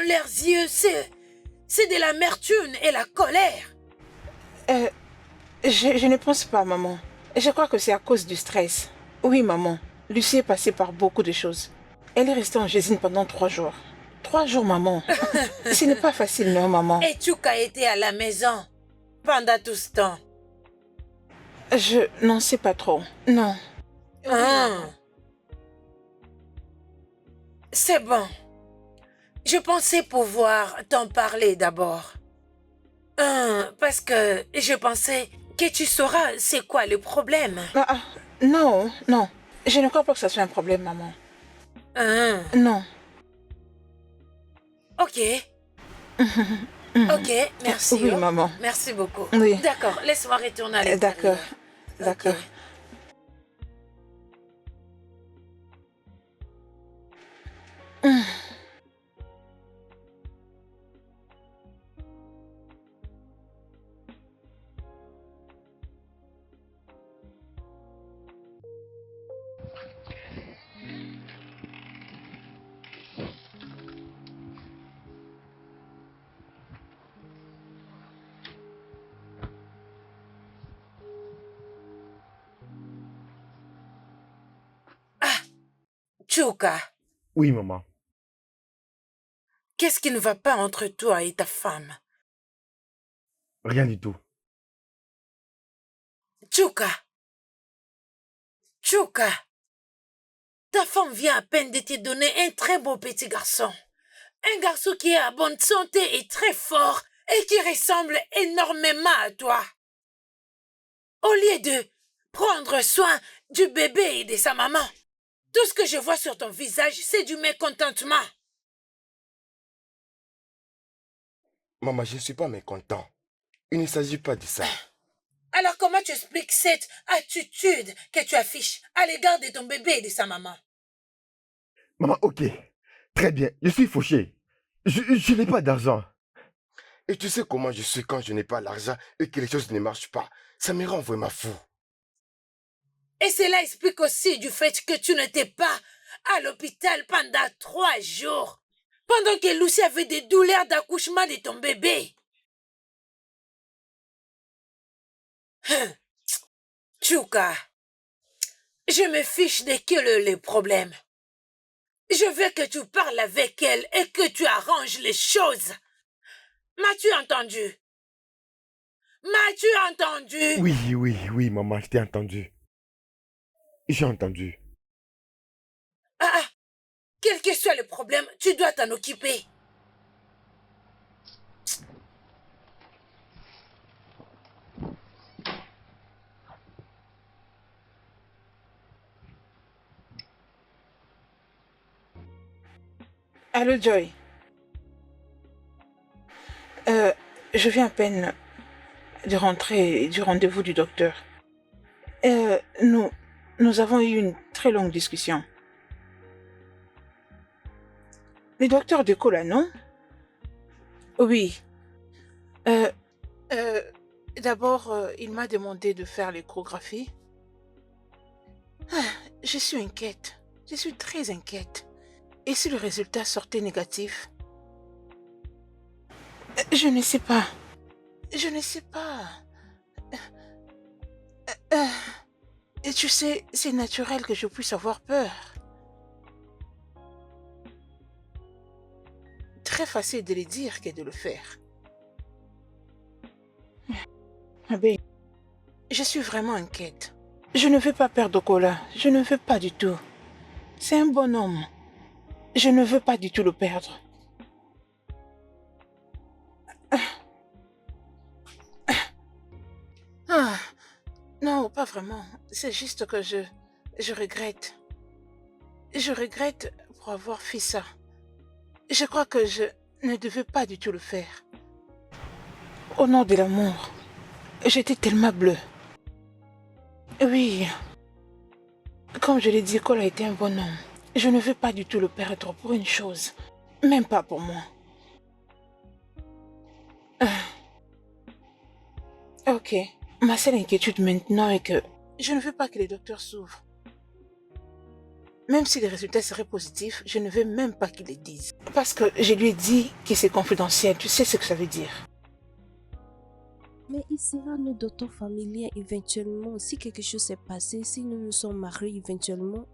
leurs yeux, c'est de l'amertume et la colère. Je ne pense pas, maman. Je crois que c'est à cause du stress. Oui, maman. Lucie est passée par beaucoup de choses. Elle est restée en Gésine pendant 3 jours. 3 jours, maman. Ce n'est pas facile, non, maman. Et Chuka était à la maison pendant tout ce temps. Je n'en sais pas trop. Non. Ah. C'est bon. Je pensais pouvoir t'en parler d'abord. Parce que je pensais que tu sauras c'est quoi le problème. Non, non. Je ne crois pas que ça soit un problème, maman. Non. Ok. Ok, merci. Oui, maman. Merci beaucoup. Oui. D'accord, laisse-moi retourner à l'intérieur. D'accord. Chuka, Oui, maman. qu'est-ce qui ne va pas entre toi et ta femme? Rien du tout. Chuka, ta femme vient à peine de te donner un très beau petit garçon. Un garçon qui est à bonne santé et très fort et qui ressemble énormément à toi. Au lieu de prendre soin du bébé et de sa maman, tout ce que je vois sur ton visage, c'est du mécontentement. Maman, je ne suis pas mécontent. Il ne s'agit pas de ça. Alors comment tu expliques cette attitude que tu affiches à l'égard de ton bébé et de sa maman? Maman, ok. Très bien. Je suis fauché. Je n'ai pas d'argent. Et tu sais comment je suis quand je n'ai pas l'argent et que les choses ne marchent pas. Ça me rend vraiment fou. Et cela explique aussi du fait que tu n'étais pas à l'hôpital pendant 3 jours, pendant que Lucie avait des douleurs d'accouchement de ton bébé. Chuka, je me fiche de quel est le problème. Je veux que tu parles avec elle et que tu arranges les choses. M'as-tu entendu? M'as-tu entendu? Oui, maman, je t'ai entendu. J'ai entendu. Quel que soit le problème, tu dois t'en occuper. Allô, Joy. Je viens à peine de rentrer du rendez-vous du docteur. Nous avons eu une très longue discussion. Le docteur Deco, là, non? Oui. D'abord, il m'a demandé de faire l'échographie. Je suis inquiète. Je suis très inquiète. Et si le résultat sortait négatif? Je ne sais pas. Je ne sais pas. Et tu sais, c'est naturel que je puisse avoir peur. Très facile de le dire que de le faire. Ben, je suis vraiment inquiète. Je ne veux pas perdre Okola. Je ne veux pas du tout. C'est un bon homme. Je ne veux pas du tout le perdre. Non, pas vraiment. C'est juste que je regrette. Je regrette pour avoir fait ça. Je crois que je ne devais pas du tout le faire. Au nom de l'amour, j'étais tellement bleue. Oui. Comme je l'ai dit, Cole a été un bon homme. Je ne veux pas du tout le perdre pour une chose. Même pas pour moi. Ok. Ma seule inquiétude maintenant est que je ne veux pas que les docteurs s'ouvrent. Même si les résultats seraient positifs, je ne veux même pas qu'ils les disent. Parce que je lui ai dit que c'est confidentiel. Tu sais ce que ça veut dire. Mais il sera nos docteurs familiers éventuellement. Si quelque chose s'est passé, si nous nous sommes mariés éventuellement.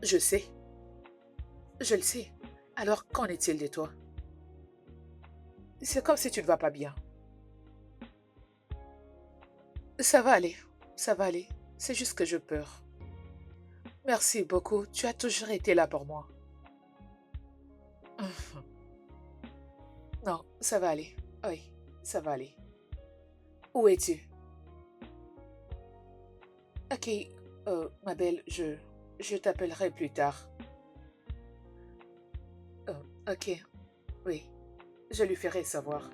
Je sais. Je le sais. Alors, qu'en est-il de toi? C'est comme si tu ne vas pas bien. Ça va aller. Ça va aller. C'est juste que j'ai peur. Merci beaucoup. Tu as toujours été là pour moi. Non, ça va aller. Oui, ça va aller. Où es-tu? Ok, ma belle, je t'appellerai plus tard. Ok, oui, je lui ferai savoir.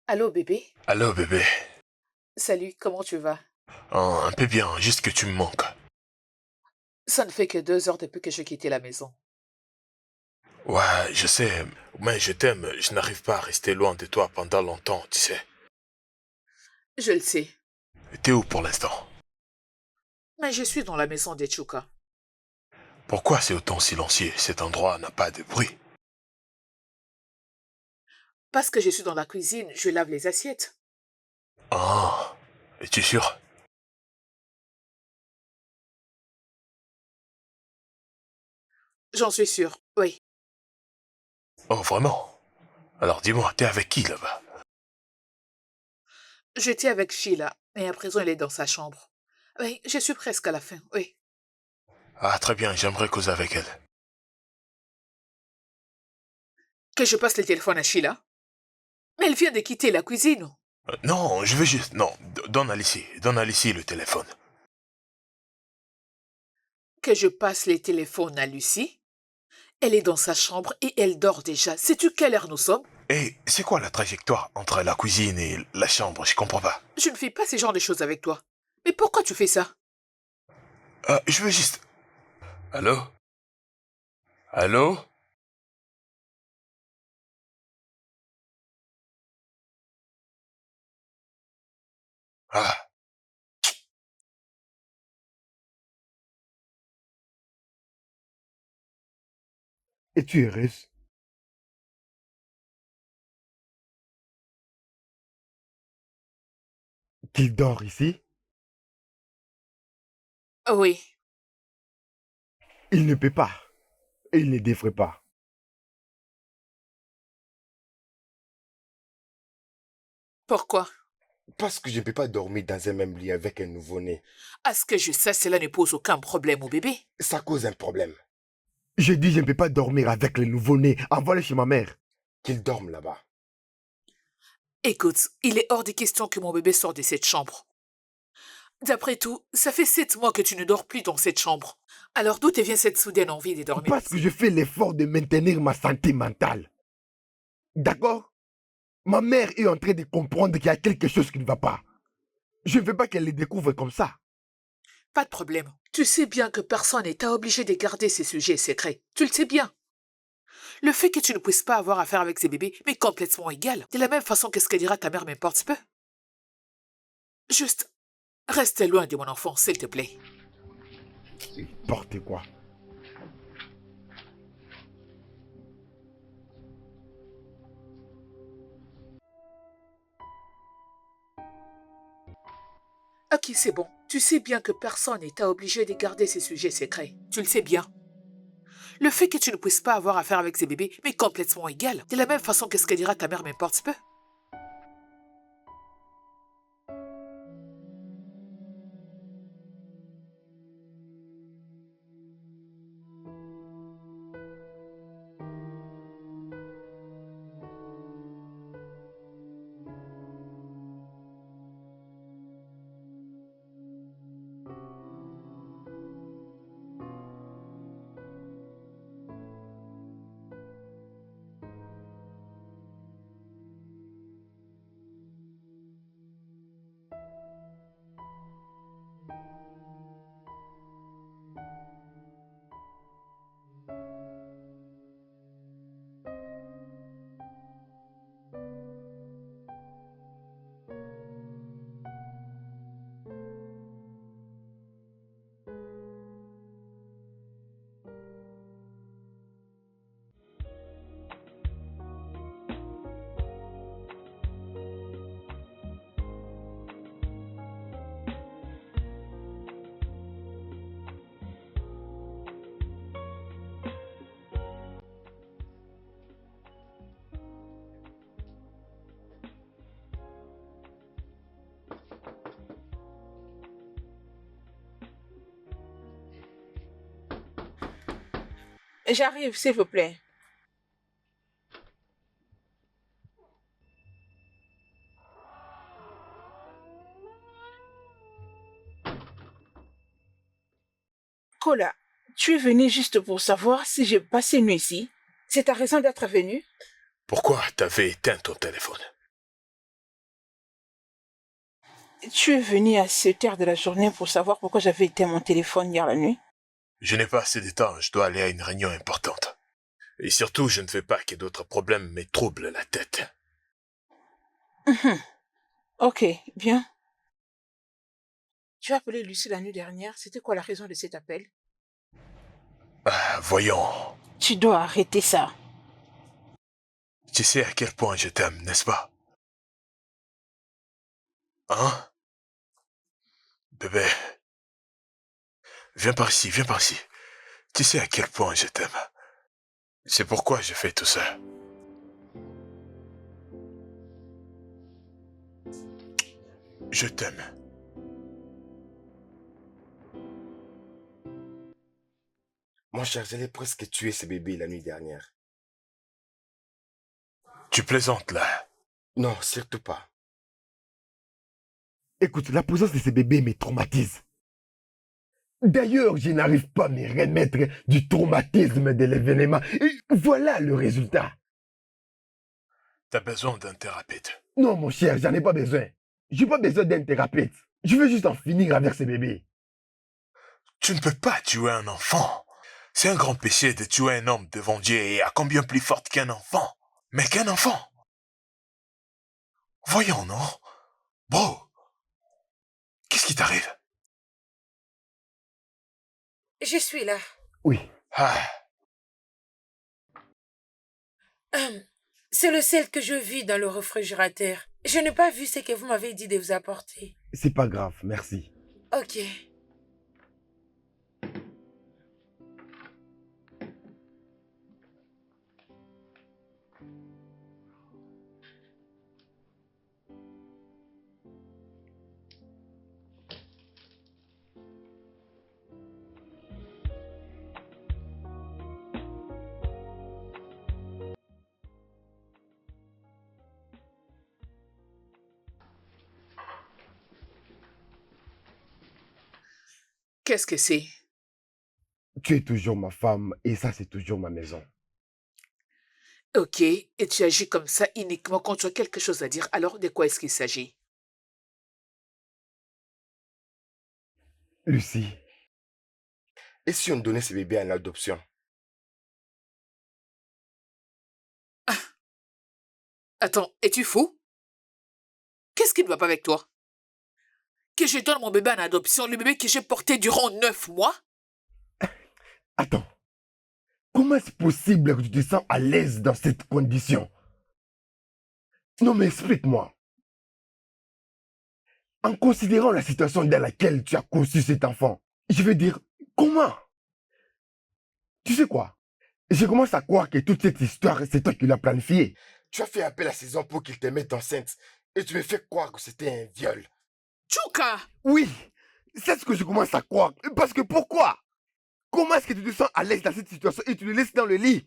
Allô, bébé? Allô, bébé. Salut, comment tu vas? Oh, un peu bien, juste que tu me manques. Ça ne fait que 2 heures depuis que j'ai quitté la maison. Ouais, je sais, mais je t'aime. Je n'arrive pas à rester loin de toi pendant longtemps, tu sais. Je le sais, T'es où pour l'instant? mais je suis dans la maison d'Echuka. Pourquoi c'est autant silencieux? Cet endroit n'a pas de bruit. Parce que je suis dans la cuisine, je lave les assiettes. Ah, es-tu sûr? J'en suis sûre, oui. Oh, vraiment? Alors dis-moi, t'es avec qui là-bas? J'étais avec Sheila, et à présent elle est dans sa chambre. Oui, je suis presque à la fin, oui. Ah, très bien, j'aimerais causer avec elle. Que je passe le téléphone à Sheila? Mais elle vient de quitter la cuisine. Non, je veux juste... Non, donne à Lucie le téléphone. Que je passe les téléphones à Lucie? Elle est dans sa chambre et elle dort déjà. Sais-tu quelle heure nous sommes? Et c'est quoi la trajectoire entre la cuisine et la chambre? Je comprends pas. Je ne fais pas ce genre de choses avec toi. Mais pourquoi tu fais ça? Je veux juste... Allô? Allô? Ah, Es-tu heureuse? Qu'il dort ici? Oui. Il ne peut pas. Et il ne devrait pas. Pourquoi? Parce que je ne peux pas dormir dans un même lit avec un nouveau-né. À ce que je sache, cela ne pose aucun problème au bébé. Ça cause un problème. Je dis je ne peux pas dormir avec le nouveau-né. Envoie-le chez ma mère. Qu'il dorme là-bas. Écoute, il est hors de question que mon bébé sorte de cette chambre. D'après tout, ça fait 7 mois que tu ne dors plus dans cette chambre. Alors d'où te vient cette soudaine envie de dormir Parce que je fais l'effort de maintenir ma santé mentale. D'accord? Ma mère est en train de comprendre qu'il y a quelque chose qui ne va pas. Je ne veux pas qu'elle le découvre comme ça. Pas de problème. Tu sais bien que personne n'est obligé de garder ces sujets secrets. Tu le sais bien. Le fait que tu ne puisses pas avoir affaire avec ces bébés m'est complètement égal. De la même façon que ce que dira ta mère m'importe peu. Juste, reste loin de mon enfant, s'il te plaît. N'importe quoi. Ok, c'est bon. Tu sais bien que personne n'est obligé de garder ces sujets secrets. Tu le sais bien. Le fait que tu ne puisses pas avoir affaire avec ces bébés m'est complètement égal. De la même façon que ce que dira ta mère m'importe peu. J'arrive, s'il vous plaît. Kola, tu es venu juste pour savoir si j'ai passé une nuit ici. C'est ta raison d'être venu? Pourquoi t'avais éteint ton téléphone? Tu es venu à cette heure de la journée pour savoir pourquoi j'avais éteint mon téléphone hier la nuit? Je n'ai pas assez de temps, je dois aller à une réunion importante. Et surtout, je ne veux pas que d'autres problèmes me troublent la tête. Ok, bien. Tu as appelé Lucie la nuit dernière. C'était quoi la raison de cet appel? Voyons. Tu dois arrêter ça. Tu sais à quel point je t'aime, n'est-ce pas? Hein? Bébé. Viens par ici, viens par ici. Tu sais à quel point je t'aime. C'est pourquoi je fais tout ça. Je t'aime. Mon cher, j'allais presque tuer ce bébé la nuit dernière. Tu plaisantes là? Non, surtout pas. Écoute, la présence de ce bébé me traumatise. D'ailleurs, je n'arrive pas à me remettre du traumatisme de l'événement. Et voilà le résultat. T'as besoin d'un thérapeute. Non, mon cher, j'en ai pas besoin. J'ai pas besoin d'un thérapeute. Je veux juste en finir avec ce bébé. Tu ne peux pas tuer un enfant. C'est un grand péché de tuer un homme devant Dieu et à combien plus forte qu'un enfant. Mais qu'un enfant. Voyons, non? Bro, qu'est-ce qui t'arrive? Je suis là. Oui. C'est le sel que je vis dans le réfrigérateur. Je n'ai pas vu ce que vous m'avez dit de vous apporter. C'est pas grave, merci. Ok. Qu'est-ce que c'est? Tu es toujours ma femme et ça, c'est toujours ma maison. Ok, et tu agis comme ça uniquement quand tu as quelque chose à dire. Alors, de quoi est-ce qu'il s'agit? Lucie, et si on donnait ce bébé à l'adoption? Attends, es-tu fou? Qu'est-ce qui ne va pas avec toi? Que je donne mon bébé en adoption, le bébé que j'ai porté durant 9 mois? Attends, comment est-ce possible que tu te sens à l'aise dans cette condition? Non, mais explique-moi. En considérant la situation dans laquelle tu as conçu cet enfant, je veux dire, comment? Tu sais quoi? Je commence à croire que toute cette histoire, c'est toi qui l'as planifiée. Tu as fait appel à ces hommes pour qu'ils te mettent enceinte et tu me fais croire que c'était un viol. Tchouka! Oui, c'est ce que je commence à croire. Parce que pourquoi? Comment est-ce que tu te sens à l'aise dans cette situation et tu le laisses dans le lit?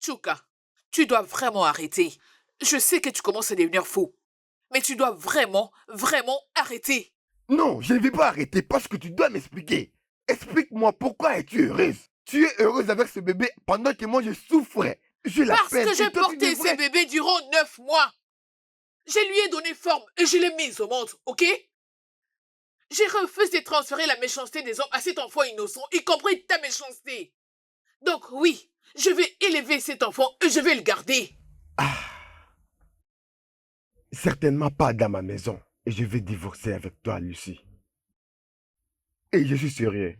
Tchouka, tu dois vraiment arrêter. Je sais que tu commences à devenir fou. Mais tu dois vraiment, vraiment arrêter. Non, je ne vais pas arrêter parce que tu dois m'expliquer. Explique-moi pourquoi es-tu heureuse? Tu es heureuse avec ce bébé pendant que moi je souffrais. Je Parce que j'ai porté ce bébé durant 9 mois. Je lui ai donné forme et je l'ai mise au monde, ok? J'ai refusé de transférer la méchanceté des hommes à cet enfant innocent, y compris ta méchanceté. Donc oui, je vais élever cet enfant et je vais le garder. Certainement pas dans ma maison. Et je vais divorcer avec toi, Lucie. Et je suis sérieux.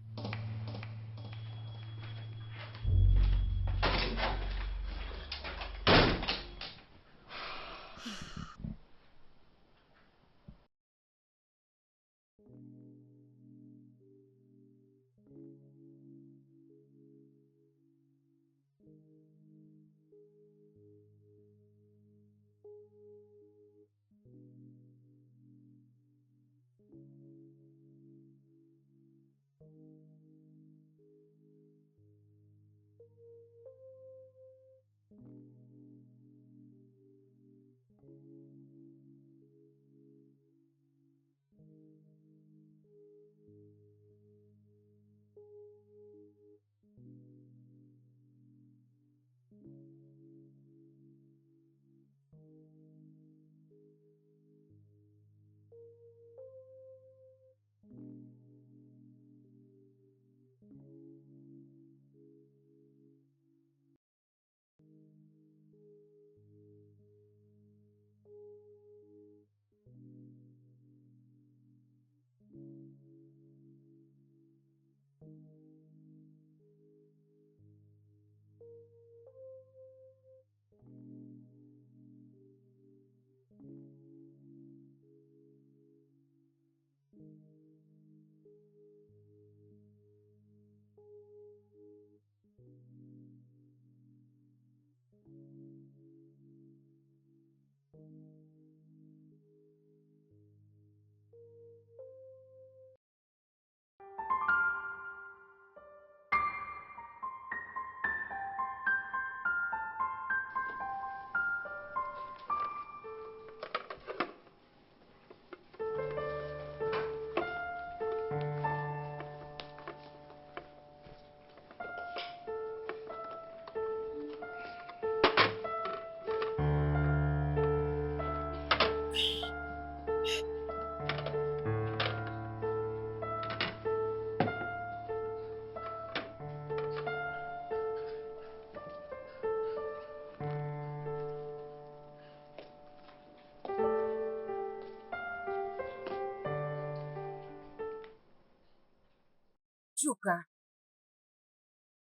Tchouka,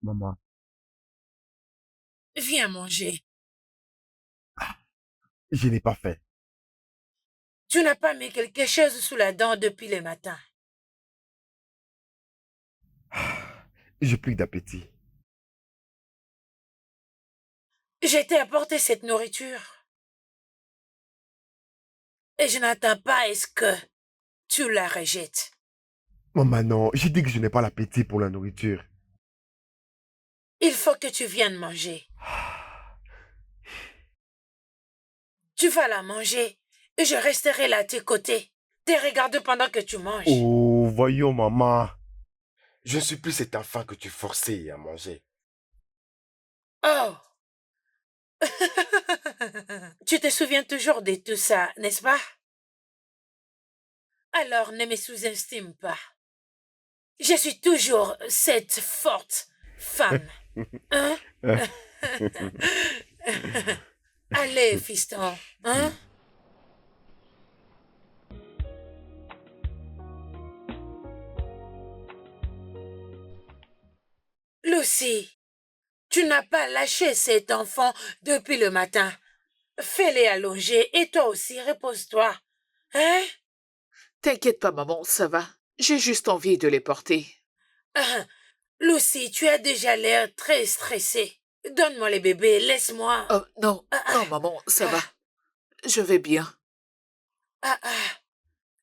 Maman, viens manger. je n'ai pas fait. Tu n'as pas mis quelque chose sous la dent depuis le matin. J'ai plus d'appétit. Je t'ai apporté cette nourriture. Et je n'attends pas à ce que tu la rejettes. Maman, non, j'ai dit que je n'ai pas l'appétit pour la nourriture. Il faut que tu viennes manger. Tu vas la manger et je resterai là à tes côtés. Te regarde pendant que tu manges. Oh, voyons, maman. Je ne suis plus cet enfant que tu forçais à manger. Oh! Tu te souviens toujours de tout ça, n'est-ce pas? Alors ne me sous-estime pas. Je suis toujours cette forte femme. Hein? Allez, fiston. Hein? Lucy, tu n'as pas lâché cet enfant depuis le matin. Fais-les allonger et toi aussi, repose-toi. Hein? T'inquiète pas, maman, ça va. J'ai juste envie de les porter. Lucy, tu as déjà l'air très stressée. Donne-moi les bébés, laisse-moi. Oh, non, non, maman, ça va. Je vais bien.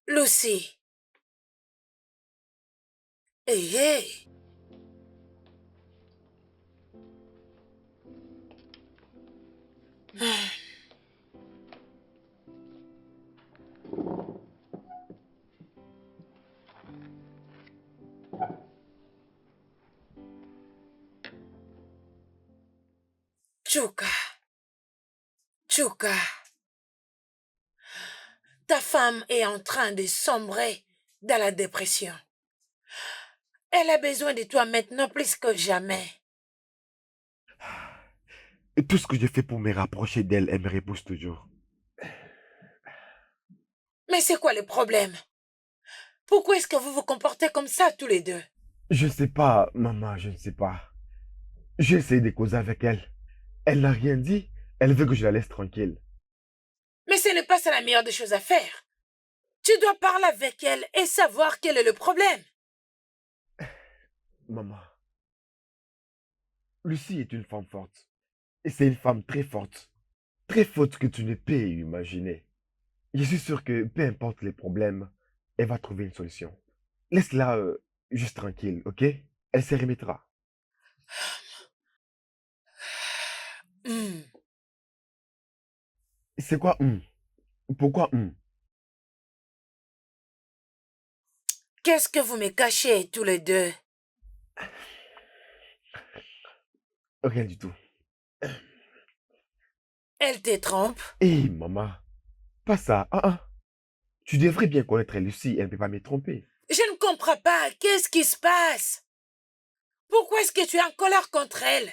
Lucy. Hey, hey. Tchouka. Tchouka. Ta femme est en train de sombrer dans la dépression. Elle a besoin de toi maintenant plus que jamais. Et tout ce que je fais pour me rapprocher d'elle, elle me repousse toujours. Mais c'est quoi le problème? Pourquoi est-ce que vous vous comportez comme ça tous les deux? Je ne sais pas, maman, je ne sais pas. J'ai essayé de causer avec elle. Elle n'a rien dit. Elle veut que je la laisse tranquille. Mais ce n'est pas ça la meilleure des choses à faire. Tu dois parler avec elle et savoir quel est le problème. Maman, Lucie est une femme forte. Et c'est une femme très forte. Très forte que tu ne peux imaginer. Je suis sûr que peu importe les problèmes, elle va trouver une solution. Laisse-la juste tranquille, ok? Elle se remettra. C'est quoi Pourquoi Qu'est-ce que vous me cachez tous les deux? Rien du tout. Elle te trompe? Hé, maman, pas ça. Tu devrais bien connaître Lucie, elle ne peut pas me tromper. Je ne comprends pas. Qu'est-ce qui se passe? Pourquoi est-ce que tu es en colère contre elle?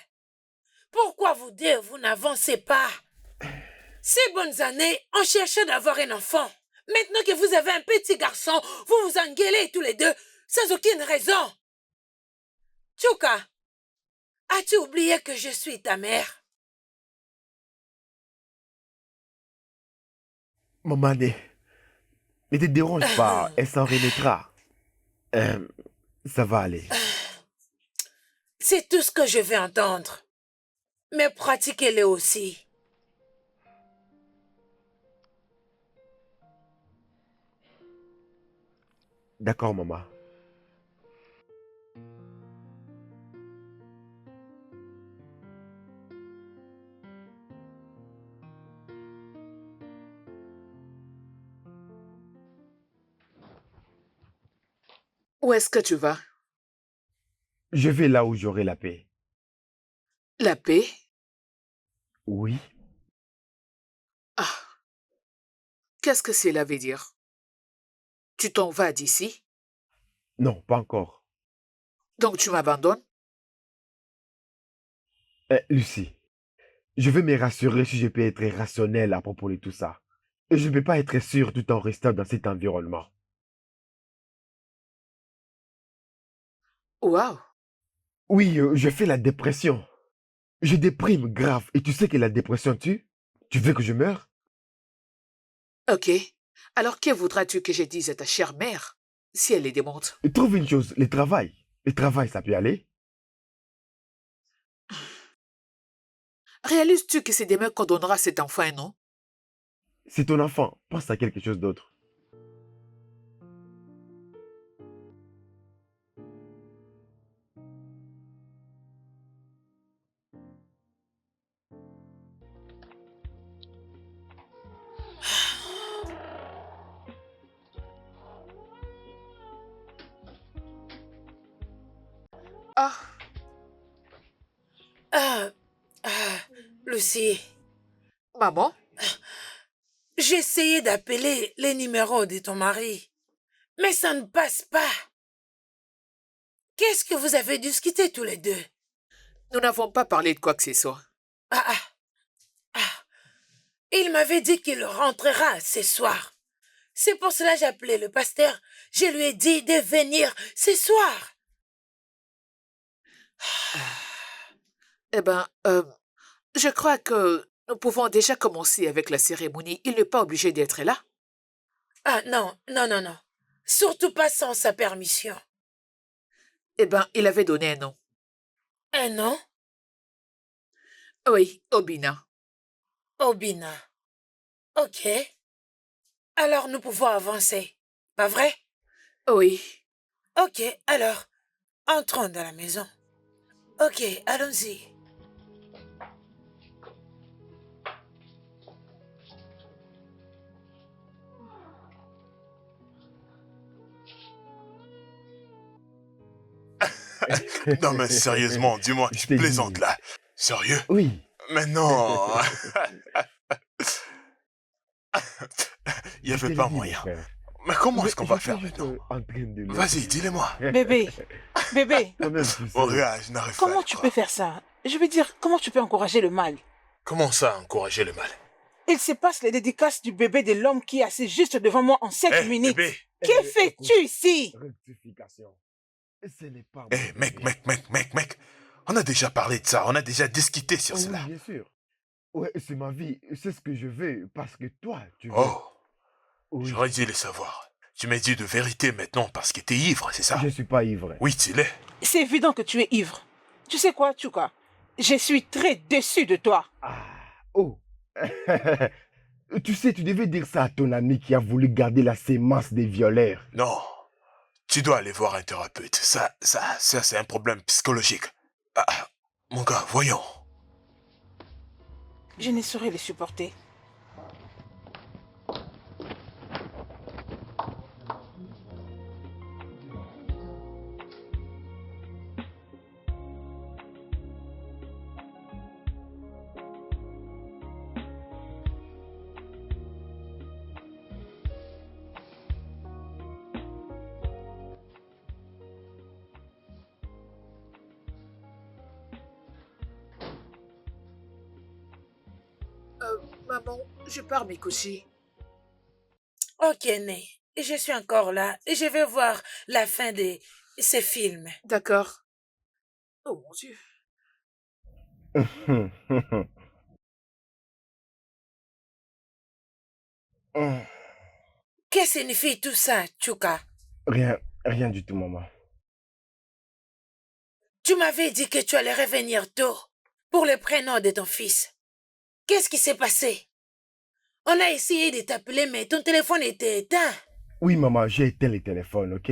Pourquoi vous deux, vous n'avancez pas? Ces bonnes années, on cherchait d'avoir un enfant. Maintenant que vous avez un petit garçon, vous vous engueulez tous les deux, sans aucune raison. Tchouka, as-tu oublié que je suis ta mère? Maman, ne te dérange pas, elle s'en remettra. Ça va aller. C'est tout ce que je veux entendre. Mais pratiquez-le aussi. D'accord, maman. Où est-ce que tu vas? Je vais là où j'aurai la paix. La paix? Oui. Ah. Qu'est-ce que cela veut dire? Tu t'en vas d'ici? Non, pas encore. Donc tu m'abandonnes? Lucie, je veux me rassurer si je peux être rationnel à propos de tout ça. Et je ne peux pas être sûr tout en restant dans cet environnement. Waouh! Oui, je fais la dépression. Je déprime grave. Et tu sais que la dépression tue? Tu veux que je meure? Ok. Alors que voudras-tu que je dise à ta chère mère si elle les démonte? Trouve une chose, le travail. Le travail, ça peut aller? Réalises-tu que c'est demain qu'on donnera cet enfant, non? C'est ton enfant. Pense à quelque chose d'autre. Lucie. Maman? J'ai essayé d'appeler les numéros de ton mari, mais ça ne passe pas. Qu'est-ce que vous avez discuté tous les deux? Nous n'avons pas parlé de quoi que ce soit. Il m'avait dit qu'il rentrera ce soir. C'est pour cela que j'ai appelé le pasteur. Je lui ai dit de venir ce soir. Eh ben, je crois que nous pouvons déjà commencer avec la cérémonie. Il n'est pas obligé d'être là. Ah non. Surtout pas sans sa permission. Eh ben, il avait donné un nom. Un nom? Oui, Obina. Obina. Ok. Alors nous pouvons avancer, pas vrai? Oui. Ok, alors, entrons dans la maison. Ok, allons-y. Non mais sérieusement, dis-moi, tu plaisantes là. Sérieux? Oui. Mais non. Il n'y avait pas moyen. Mais comment est-ce qu'on va faire maintenant? Vas-y, dis-le-moi. Bébé, Oh, regarde, je n'arrive pas. comment tu peux faire ça? Je veux dire, comment tu peux encourager le mal? Comment ça, encourager le mal? Il se passe les dédicaces du bébé de l'homme qui est assis juste devant moi en 7 minutes. Bébé. Que fais-tu ici? Rectification. Ce n'est pas... Mec. On a déjà parlé de ça, on a déjà discuté sur cela. Oui, bien sûr. Ouais, c'est ma vie, c'est ce que je veux, parce que toi, tu veux... Oh, oui. J'aurais dû le savoir. Tu m'as dit de vérité maintenant parce que t'es ivre, c'est ça? Je suis pas ivre. Oui, tu l'es. C'est évident que tu es ivre. Tu sais quoi, Tchouka? Je suis très déçu de toi. Oh. Tu sais, tu devais dire ça à ton ami qui a voulu garder la sémence des violeurs. Non. Tu dois aller voir un thérapeute. Ça c'est un problème psychologique. Mon gars, voyons. Je ne saurais les supporter. Maman, je pars me coucher. Ok, Né. Je suis encore là. Je vais voir la fin de ces films. D'accord. Oh mon Dieu. Que signifie tout ça, Chuka? Rien du tout, maman. Tu m'avais dit que tu allais revenir tôt pour le prénom de ton fils. Qu'est-ce qui s'est passé? On a essayé de t'appeler, mais ton téléphone était éteint. Oui, maman, j'ai éteint le téléphone, ok?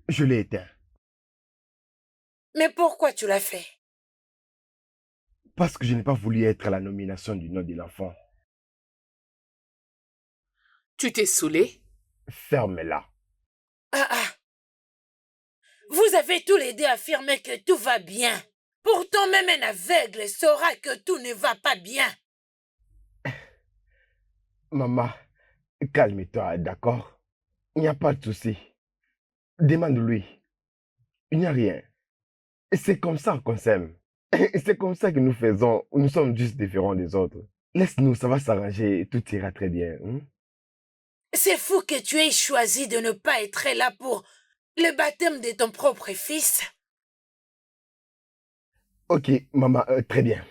Je l'ai éteint. Mais pourquoi tu l'as fait? Parce que je n'ai pas voulu être à la nomination du nom de l'enfant. Tu t'es saoulé? Ferme-la. Ah. Vous avez tous les deux affirmé que tout va bien. Pourtant, même un aveugle saura que tout ne va pas bien. Maman, calme-toi, d'accord? Il n'y a pas de souci. Demande-lui. Il n'y a rien. C'est comme ça qu'on s'aime. C'est comme ça que nous sommes juste différents des autres. Laisse-nous, ça va s'arranger et tout ira très bien. C'est fou que tu aies choisi de ne pas être là pour le baptême de ton propre fils. Ok, maman, très bien.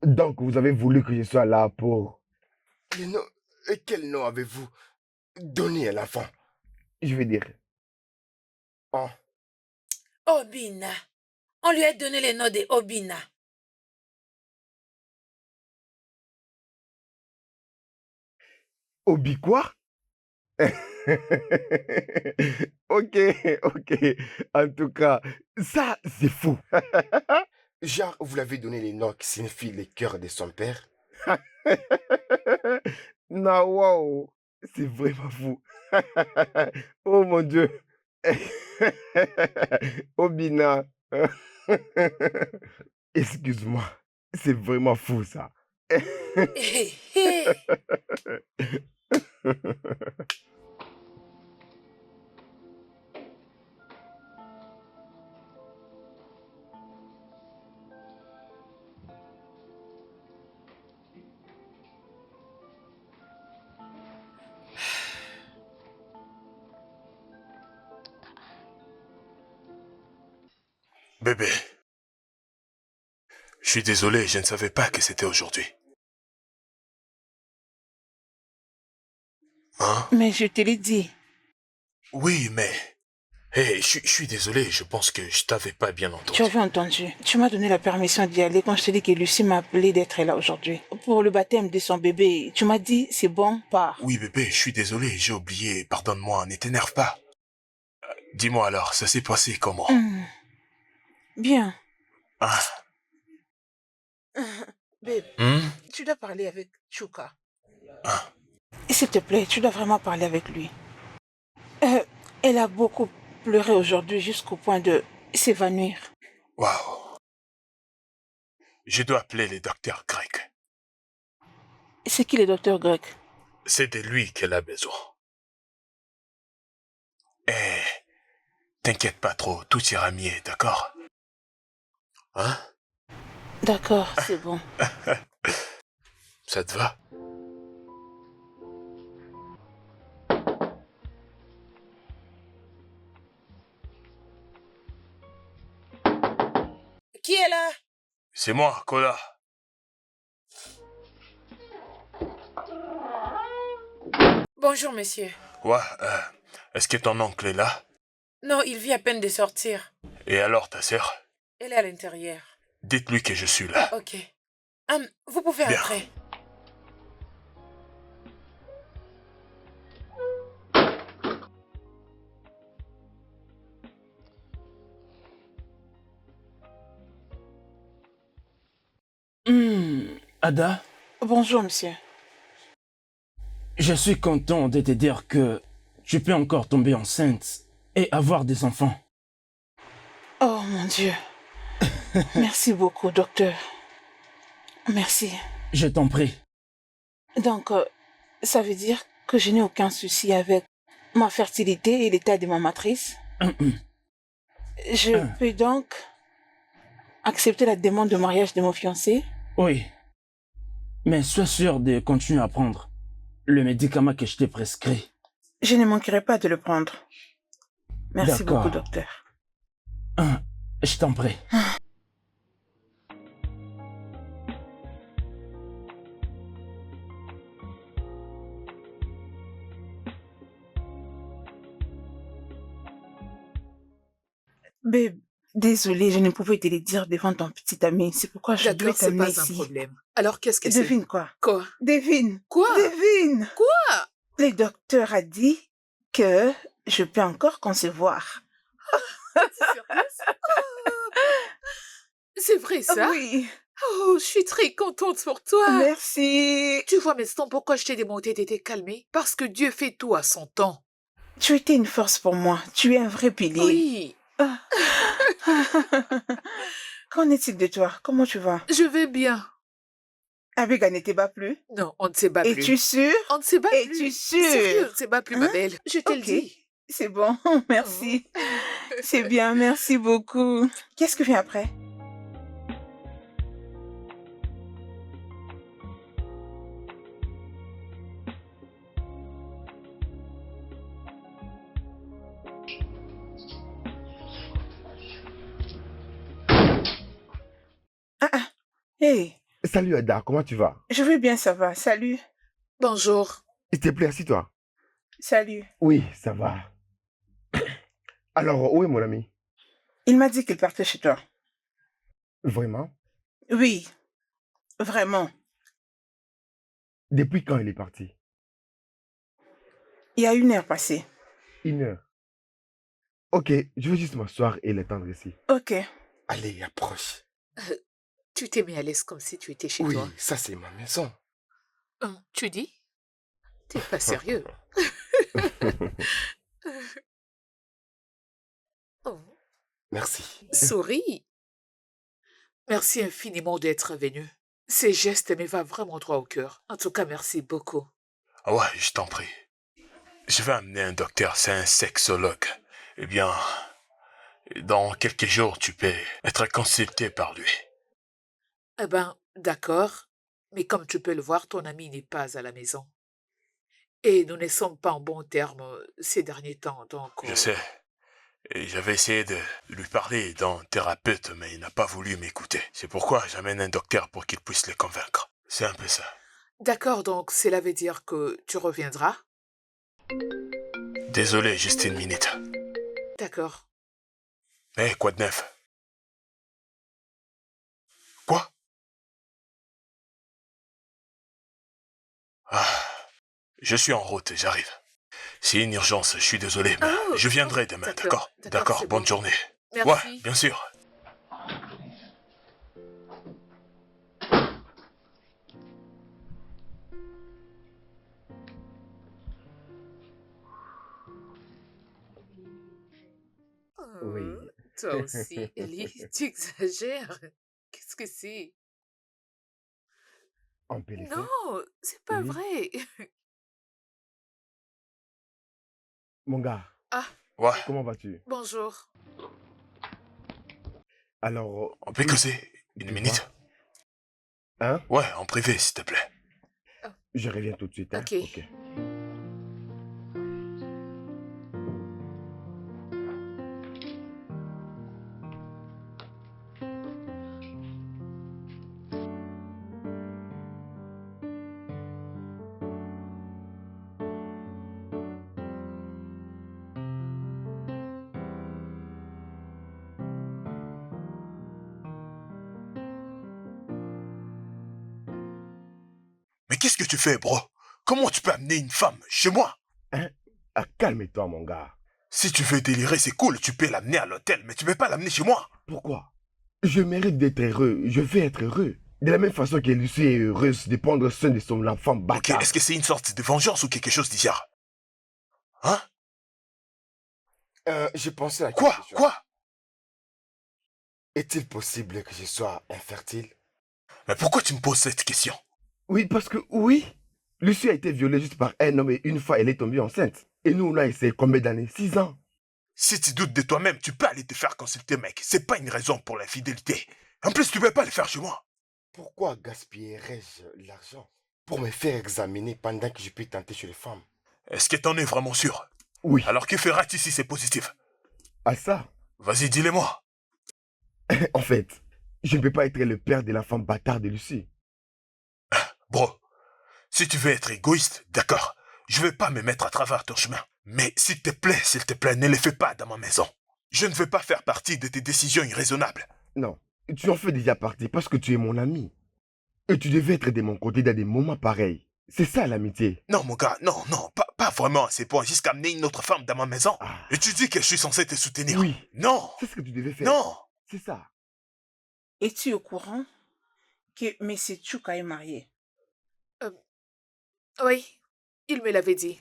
Donc, vous avez voulu que je sois là pour... Quel nom avez-vous donné à l'enfant? Je veux dire... Oh. Obina. On lui a donné le nom de Obina. Obi quoi? Ok. En tout cas, ça, c'est fou. Genre, vous l'avez donné les noms qui signifient les cœurs de son père? Non, wow. C'est vraiment fou. Oh mon Dieu. Obina. Excuse-moi. C'est vraiment fou, ça. Bébé, je suis désolé, je ne savais pas que c'était aujourd'hui. Hein? Mais je te l'ai dit. Oui, mais... Hé, je suis désolé, je pense que je t'avais pas bien entendu. Tu avais entendu. Tu m'as donné la permission d'y aller quand je t'ai dit que Lucie m'a appelé d'être là aujourd'hui. Pour le baptême de son bébé, tu m'as dit, c'est bon, pars. Oui, bébé, je suis désolé, j'ai oublié, pardonne-moi, ne t'énerve pas. Dis-moi alors, ça s'est passé comment? Bien. Ah. Babe, tu dois parler avec Chuka. Ah. S'il te plaît, tu dois vraiment parler avec lui. Elle a beaucoup pleuré aujourd'hui jusqu'au point de s'évanouir. Waouh. Je dois appeler le docteur grec. C'est qui le docteur grec? C'est de lui qu'elle a besoin. Eh, t'inquiète pas trop, tout ira mieux, d'accord? Hein? D'accord, c'est bon. Ça te va? Qui est là? C'est moi, Kola. Bonjour, monsieur. Ouais, est-ce que ton oncle est là? Non, il vient à peine de sortir. Et alors ta sœur? Elle est à l'intérieur. Dites-lui que je suis là. Ok. Vous pouvez Bien. entrer. Ada, Bonjour, monsieur. je suis content de te dire que tu peux encore tomber enceinte et avoir des enfants. Oh, mon Dieu. Merci beaucoup, docteur. Merci. Je t'en prie. Donc, ça veut dire que je n'ai aucun souci avec ma fertilité et l'état de ma matrice. Je peux donc accepter la demande de mariage de mon fiancé? Oui. Mais sois sûr de continuer à prendre le médicament que je t'ai prescrit. Je ne manquerai pas de le prendre. Merci D'accord. beaucoup, docteur. Je t'en prie. Babe, désolée, je ne pouvais te le dire devant ton petit ami. C'est pourquoi je dois D'accord, c'est t'amener pas un ici. problème. Alors, qu'est-ce que c'est? Devine quoi? Quoi? Devine. Quoi? Devine. Quoi? Le docteur a dit que je peux encore concevoir. C'est vrai, ça? Oui. Oh, je suis très contente pour toi. Merci. Tu vois maintenant pourquoi je t'ai demandé de te calmer? Parce que Dieu fait tout à son temps. Tu étais une force pour moi. Tu es un vrai pilier. Oui. Qu'en est-il de toi? Comment tu vas? Je vais bien. Abega ne te bat plus? Non, on ne se bat plus. Es-tu sûre? On ne se bat plus. Es-tu sûre? Sérieux, on ne se bat plus, ma Hein? belle. Je te le Ok. dis. C'est bon, merci. C'est bien, merci beaucoup. Qu'est-ce que vient après? Hey, Salut Ada, comment tu vas? je vais bien, ça va. Salut. Bonjour. S'il te plaît, assis-toi. Salut. Oui, ça va. Alors, où est mon ami? Il m'a dit qu'il partait chez toi. Vraiment? Oui, vraiment. Depuis quand il est parti? Il y a 1 heure passée. 1 heure. Ok, je vais juste m'asseoir et l'attendre ici. Ok. Allez, approche. Tu t'es mis à l'aise comme si tu étais chez Oui, toi. ça c'est ma maison. Tu dis? T'es pas sérieux. Oh, Merci. souris. Merci infiniment d'être venu. Ces gestes me vont vraiment droit au cœur. En tout cas, merci beaucoup. Ah ouais, je t'en prie. Je vais amener un docteur, c'est un sexologue. Eh bien, dans quelques jours, tu peux être consulté par lui. Eh ben, d'accord. Mais comme tu peux le voir, ton ami n'est pas à la maison. Et nous ne sommes pas en bons termes ces derniers temps, donc... Je sais. Et j'avais essayé de lui parler d'un thérapeute, mais il n'a pas voulu m'écouter. C'est pourquoi j'amène un docteur pour qu'il puisse le convaincre. C'est un peu ça. D'accord, donc cela veut dire que tu reviendras? Désolé, juste 1 minute. D'accord. Mais quoi de neuf? Quoi? Ah, je suis en route, j'arrive. C'est une urgence, je suis désolé, mais je viendrai demain, d'accord? D'accord, bonne journée. Merci. Ouais, bien sûr. Oui. Toi aussi, Ellie, tu exagères. Qu'est-ce que c'est? On peut les faire? Non, c'est pas Oui. vrai. Mon gars, Ah, Ouais, comment vas-tu? bonjour. Alors, on peut causer 1 tu minute? hein? Ouais, en privé, s'il te plaît. Je reviens tout de suite, hein? Ok. Mais qu'est-ce que tu fais, bro? Comment tu peux amener une femme chez moi? Hein? Ah, calme-toi, mon gars. Si tu veux délirer, c'est cool, tu peux l'amener à l'hôtel, mais tu peux pas l'amener chez moi. Pourquoi? Je mérite d'être heureux. Je vais être heureux. De la même façon que Lucie est heureuse de prendre soin de son enfant Ok, bâtard. est-ce que c'est une sorte de vengeance ou quelque chose d'hier? Hein? Je pensais à Quoi? quelque chose. Quoi? Est-il possible que je sois infertile? Mais pourquoi tu me poses cette question? Oui, parce que oui, Lucie a été violée juste par un homme et une fois elle est tombée enceinte. Et nous, on a essayé combien d'années? 6 ans. Si tu doutes de toi-même, tu peux aller te faire consulter, mec. C'est pas une raison pour l'infidélité. En plus, tu peux pas le faire chez moi. Pourquoi gaspillerais-je l'argent pour me faire examiner pendant que je peux tenter chez les femmes? Est-ce que t'en es vraiment sûr? Oui. Alors que feras-tu si c'est positif? À ça, Vas-y, dis-le-moi. en fait, je ne peux pas être le père de l'enfant bâtard de Lucie. Bro, si tu veux être égoïste, d'accord. Je vais pas me mettre à travers ton chemin. Mais s'il te plaît, ne le fais pas dans ma maison. Je ne veux pas faire partie de tes décisions irraisonnables. Non, tu en fais déjà partie parce que tu es mon ami. Et tu devais être de mon côté dans des moments pareils. C'est ça l'amitié. Non, mon gars, non, pas vraiment à ces points, jusqu'à amener une autre femme dans ma maison. Ah. Et tu dis que je suis censé te soutenir. Oui. Non, C'est ce que tu devais faire. non. C'est ça. Es-tu au courant que M. Tchouka est marié? Oui, il me l'avait dit.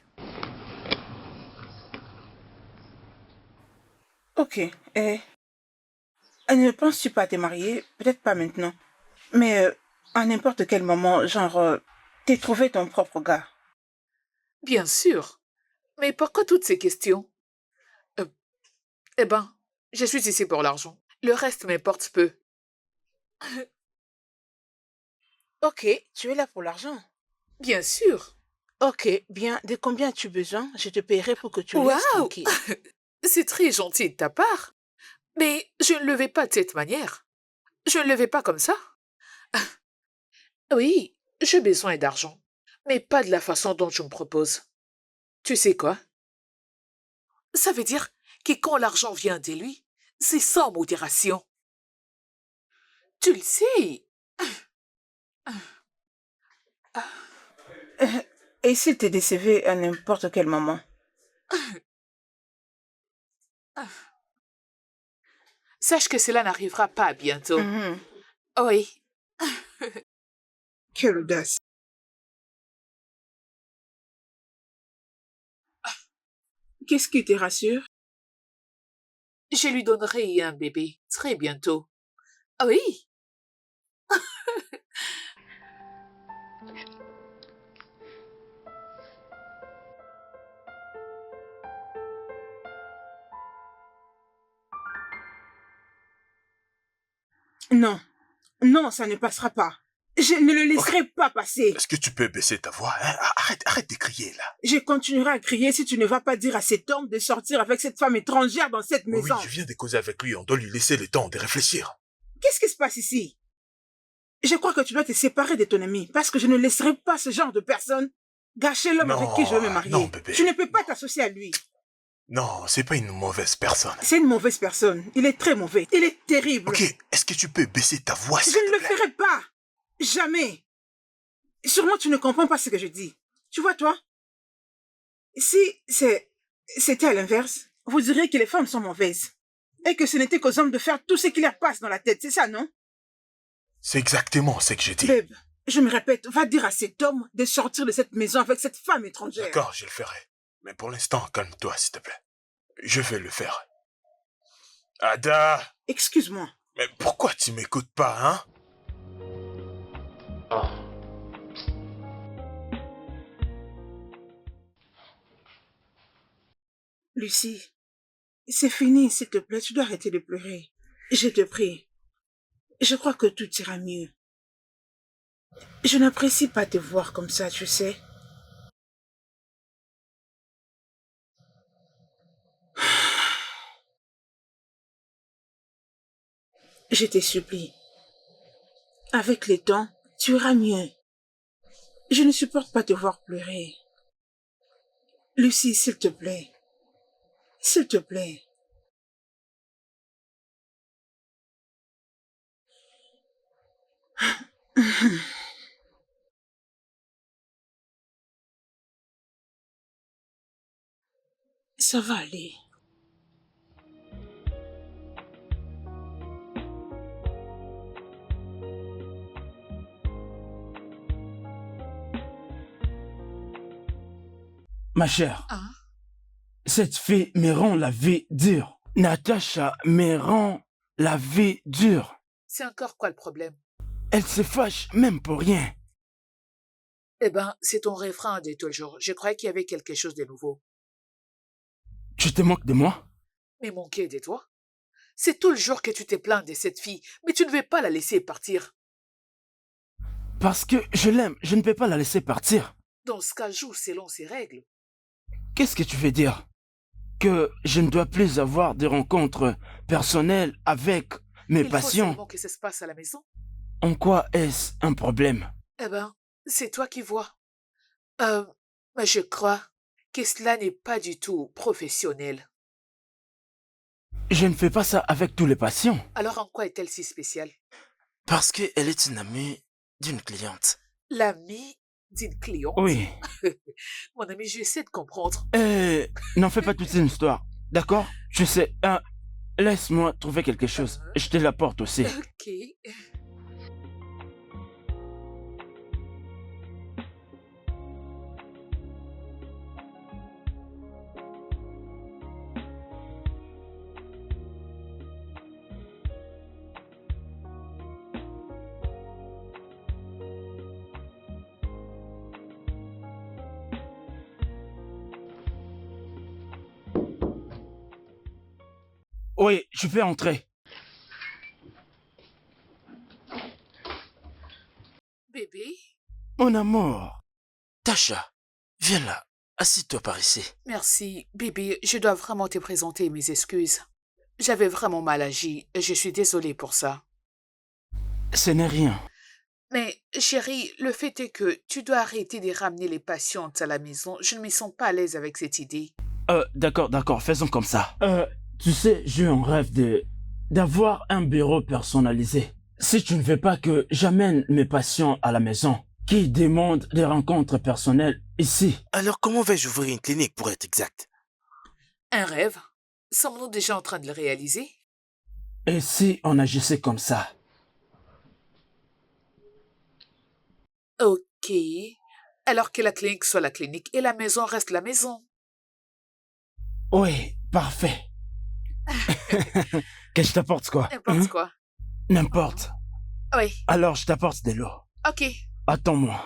Ok. Ne penses-tu pas te marier? Peut-être pas maintenant. Mais à n'importe quel moment, genre, t'es trouvé ton propre gars. Bien sûr. Mais pourquoi toutes ces questions? Eh ben, je suis ici pour l'argent. Le reste m'importe peu. Ok, tu es là pour l'argent. Bien sûr. Ok, bien, de combien as-tu besoin? Je te paierai pour que tu me laisses Waouh! tranquille. C'est très gentil de ta part. Mais je ne le vais pas de cette manière. Je ne le vais pas comme ça. Oui, j'ai besoin d'argent. Mais pas de la façon dont tu me proposes. Tu sais quoi? Ça veut dire que quand l'argent vient de lui, c'est sans modération. Tu le sais. Et s'il te décevait à n'importe quel moment? Sache que cela n'arrivera pas bientôt. Mhm. Oui. Quelle audace. Qu'est-ce qui te rassure? Je lui donnerai un bébé très bientôt. Ah oui. Non. Non, ça ne passera pas. Je ne le laisserai pas passer. Est-ce que tu peux baisser ta voix, hein? Arrête de crier, là. Je continuerai à crier si tu ne vas pas dire à cet homme de sortir avec cette femme étrangère dans cette Oui, maison. je viens de causer avec lui, on doit lui laisser le temps de réfléchir. Qu'est-ce qui se passe ici? Je crois que tu dois te séparer de ton ami parce que je ne laisserai pas ce genre de personne gâcher l'homme avec qui je veux me marier. Non, bébé. Tu ne peux pas t'associer à lui. Non, c'est pas une mauvaise personne. C'est une mauvaise personne. Il est très mauvais. Il est terrible. Ok, est-ce que tu peux baisser ta voix, s'il Je ne te le plaît? ferai pas. Jamais. Sûrement tu ne comprends pas ce que je dis. Tu vois, toi? Si c'était à l'inverse, vous diriez que les femmes sont mauvaises. Et que ce n'était qu'aux hommes de faire tout ce qui leur passe dans la tête. C'est ça, non? C'est exactement ce que j'ai dit. Babe, je me répète, va dire à cet homme de sortir de cette maison avec cette femme étrangère. D'accord, je le ferai. Mais pour l'instant, calme-toi, s'il te plaît. Je vais le faire. Ada! Excuse-moi. Mais pourquoi tu m'écoutes pas, hein? Lucie, c'est fini, s'il te plaît. Tu dois arrêter de pleurer. Je te prie. Je crois que tout ira mieux. Je n'apprécie pas te voir comme ça, tu sais. Je te supplie. Avec le temps, tu iras mieux. Je ne supporte pas te voir pleurer. Lucie, s'il te plaît. S'il te plaît. Ça va aller. Ma chère, Hein? cette fille me rend la vie dure. Natacha me rend la vie dure. C'est encore quoi le problème? Elle se fâche même pour rien. Eh ben, c'est ton refrain de tout le jour. Je croyais qu'il y avait quelque chose de nouveau. Tu te moques de moi? Mais manquer de toi? C'est tout le jour que tu te plains de cette fille, mais tu ne veux pas la laisser partir. Parce que je l'aime, je ne peux pas la laisser partir. Dans ce cas, joue selon ses règles. Qu'est-ce que tu veux dire? Que je ne dois plus avoir de rencontres personnelles avec mes Il faut patients? seulement que ça se passe à la maison. En quoi est-ce un problème? Eh ben, c'est toi qui vois. Mais je crois que cela n'est pas du tout professionnel. Je ne fais pas ça avec tous les patients. Alors en quoi est-elle si spéciale? Parce qu'elle est une amie d'une cliente. L'amie d'une cliente? Oui. Mon ami, j'essaie de comprendre. N'en fais pas toute une histoire, d'accord? Je sais, laisse-moi trouver quelque chose. Je te l'apporte aussi. Ok. Oui, je peux entrer. Bébé? Mon amour. Tasha, viens là. Assis-toi par ici. Merci, bébé. Je dois vraiment te présenter mes excuses. J'avais vraiment mal agi et je suis désolée pour ça. Ce n'est rien. Mais, chérie, le fait est que tu dois arrêter de ramener les patientes à la maison. Je ne me sens pas à l'aise avec cette idée. D'accord, faisons comme ça. Tu sais, j'ai un rêve d'avoir un bureau personnalisé. Si tu ne veux pas que j'amène mes patients à la maison, qui demandent des rencontres personnelles ici. Alors comment vais-je ouvrir une clinique pour être exact? Un rêve? Sommes-nous déjà en train de le réaliser? Et si on agissait comme ça? Ok. Alors que la clinique soit la clinique et la maison reste la maison. Oui, parfait. Que je t'apporte quoi? N'importe quoi. N'importe. Oui. Alors je t'apporte de l'eau. Ok. Attends-moi.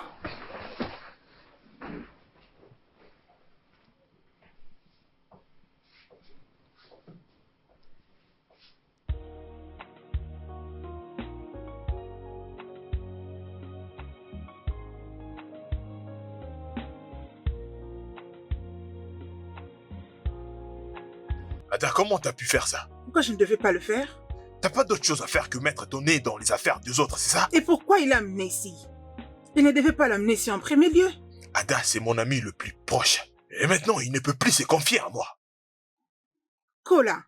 Ada, comment t'as pu faire ça? Pourquoi je ne devais pas le faire? T'as pas d'autre chose à faire que mettre ton nez dans les affaires des autres, c'est ça? Et pourquoi il l'a amené ici? Il ne devait pas l'amener ici en premier lieu. Ada, c'est mon ami le plus proche. Et maintenant, il ne peut plus se confier à moi. Kola,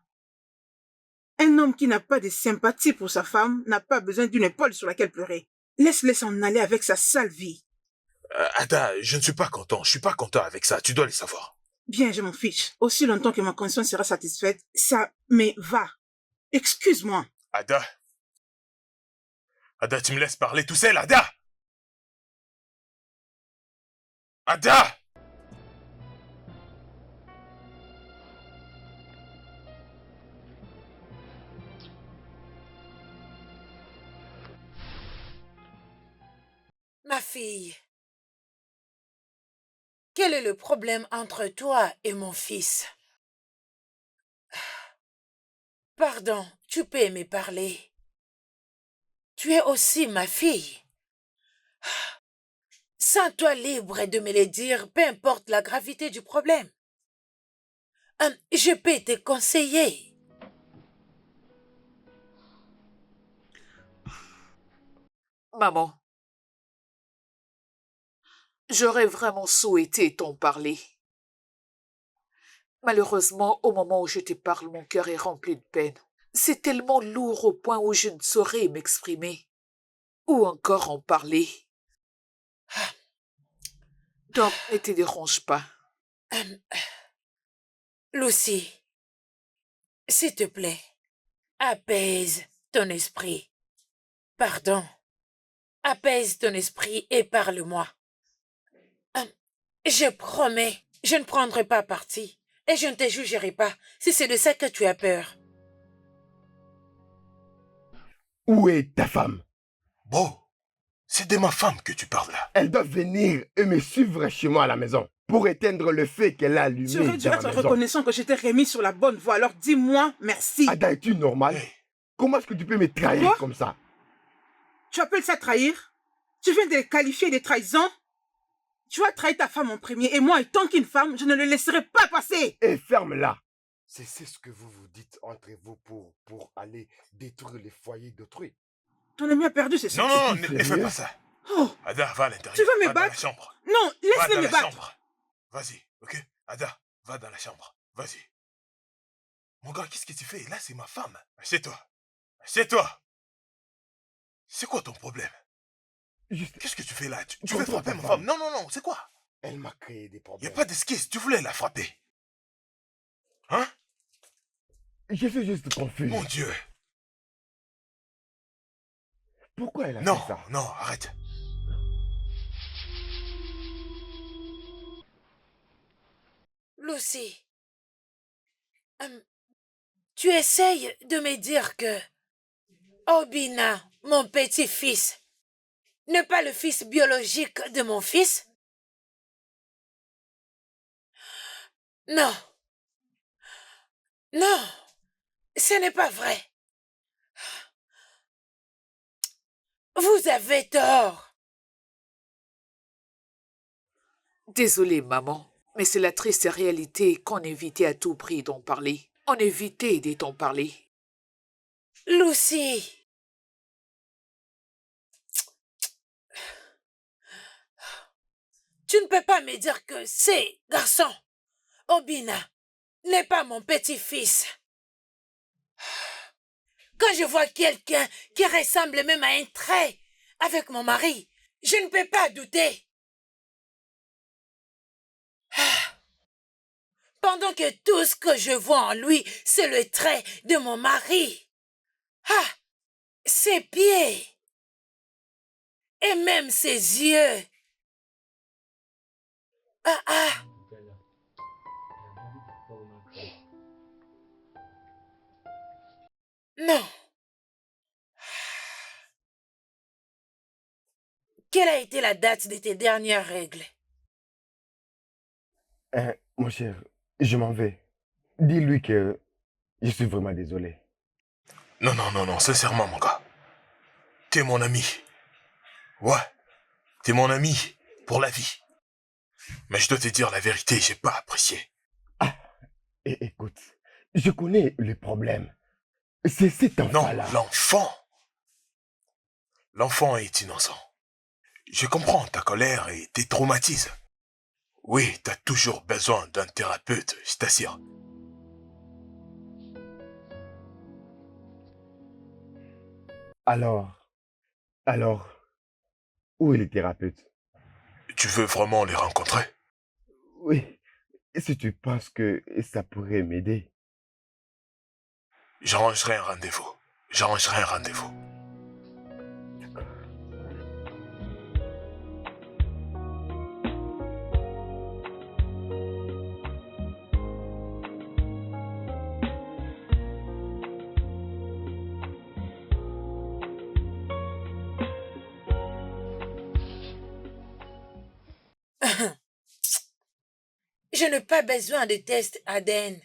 un homme qui n'a pas de sympathie pour sa femme n'a pas besoin d'une épaule sur laquelle pleurer. Laisse-le s'en aller avec sa sale vie. Ada, je ne suis pas content. Je suis pas content avec ça. Tu dois le savoir. Bien, je m'en fiche. Aussi longtemps que ma conscience sera satisfaite, ça me va. Excuse-moi. Ada. Ada, tu me laisses parler tout seul, Ada! Ada! Ma fille, quel est le problème entre toi et mon fils? Pardon, tu peux me parler. Tu es aussi ma fille. Sens-toi libre de me le dire, peu importe la gravité du problème. Je peux te conseiller. Maman, j'aurais vraiment souhaité t'en parler. Malheureusement, au moment où je te parle, mon cœur est rempli de peine. C'est tellement lourd au point où je ne saurais m'exprimer. Ou encore en parler. Donc, ne te dérange pas. Lucy, s'il te plaît, apaise ton esprit. Pardon. Apaise ton esprit et parle-moi. Je promets Je ne prendrai pas parti et je ne te jugerai pas si c'est de ça que tu as peur. Où est ta femme? Bon, c'est de ma femme que tu parles là. Elle doit venir et me suivre chez moi à la maison pour éteindre le feu qu'elle a allumé Tu aurais dû dans être ma maison. reconnaissant que je t'ai remis sur la bonne voie. Alors dis-moi merci. Ada, es-tu normal? Comment est-ce que tu peux me trahir Quoi? comme ça? Tu appelles ça trahir? Tu viens de les qualifier de trahison? Tu as trahi ta femme en premier et moi, étant qu'une femme, je ne le laisserai pas passer. Et ferme-la. C'est ce que vous vous dites entre vous pour aller détruire les foyers d'autrui. Ton ami a perdu ses Non, sens. non, ne fais pas ça. Oh, Ada, va à l'intérieur. tu veux me Va dans la battre? chambre. Non, Va laisse-le dans me la battre. chambre. Vas-y, ok? Ada, va dans la chambre. Vas-y. Mon gars, qu'est-ce que tu fais? Là, c'est ma femme. Assieds-toi. Assieds-toi. C'est quoi ton problème? Qu'est-ce que tu fais là? Tu veux Contre frapper ta ma femme. femme? Non, non, non, c'est quoi? Elle m'a créé des Y a problèmes. pas d'esquisse, tu voulais la frapper. Hein? Je suis juste confus. Mon Dieu. Pourquoi elle a Non, fait ça? non, arrête. Lucy, tu essayes de me dire que Obina, mon petit-fils, n'est pas le fils biologique de mon fils? Non. Non, ce n'est pas vrai. Vous avez tort. Désolée, maman, mais c'est la triste réalité qu'on évitait à tout prix d'en parler. On évitait d'en parler. Lucy. Tu ne peux pas me dire que ces garçons, Obina, n'est pas mon petit-fils. Quand je vois quelqu'un qui ressemble même à un trait avec mon mari, je ne peux pas douter. Pendant que tout ce que je vois en lui, c'est le trait de mon mari. Ses pieds. Et même ses yeux. Non. Quelle a été la date de tes dernières règles? Mon cher, je m'en vais. Dis-lui que je suis vraiment désolé. Non, non, non, non, sincèrement, mon gars. T'es mon ami. Ouais, t'es mon ami pour la vie. Mais je dois te dire la vérité, j'ai pas apprécié. Et écoute, je connais le problème. C'est cet enfant-là. Non, l'enfant. L'enfant est innocent. Je comprends ta colère et tes traumatismes. Oui, t'as toujours besoin d'un thérapeute, je t'assure. Alors, où est le thérapeute? Tu veux vraiment les rencontrer? Oui, si tu penses que ça pourrait m'aider. J'arrangerai un rendez-vous. J'arrangerai un rendez-vous. Je n'ai pas besoin de tests ADN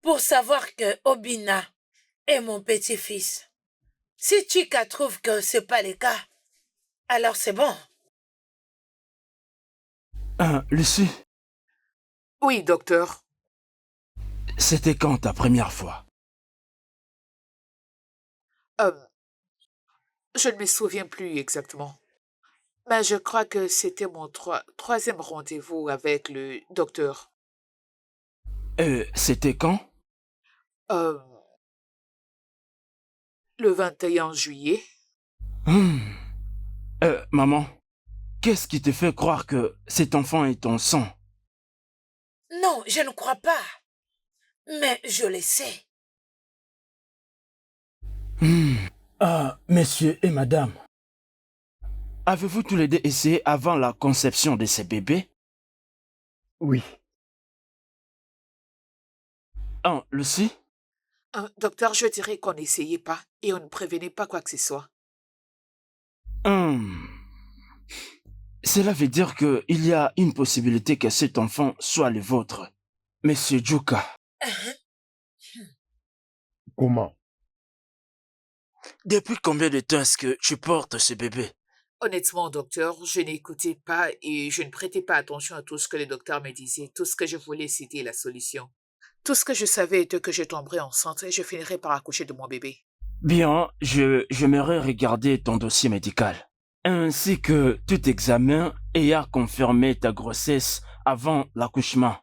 pour savoir que Obina est mon petit-fils. Si Chika trouve que ce n'est pas le cas, alors c'est bon. Lucie, Oui, docteur. c'était quand ta première fois? Je ne me souviens plus exactement. Mais je crois que c'était mon troisième rendez-vous avec le docteur. C'était quand? Le 21 juillet. Maman, qu'est-ce qui te fait croire que cet enfant est ton sang? Non, je ne crois pas. Mais je le sais. Messieurs et madame, avez-vous tous les deux essayé avant la conception de ces bébés? Oui. Ah, Lucie? Docteur, je dirais qu'on n'essayait pas et on ne prévenait pas quoi que ce soit. Hum, Cela veut dire qu'il y a une possibilité que cet enfant soit le vôtre. Monsieur Juka, Comment? Depuis combien de temps est-ce que tu portes ce bébé? Honnêtement, docteur, je n'écoutais pas et je ne prêtais pas attention à tout ce que le docteur me disait. Tout ce que je voulais, c'était la solution. Tout ce que je savais était que je tomberais enceinte et je finirais par accoucher de mon bébé. bien, j'aimerais regarder ton dossier médical, ainsi que tout examen ayant confirmé ta grossesse avant l'accouchement.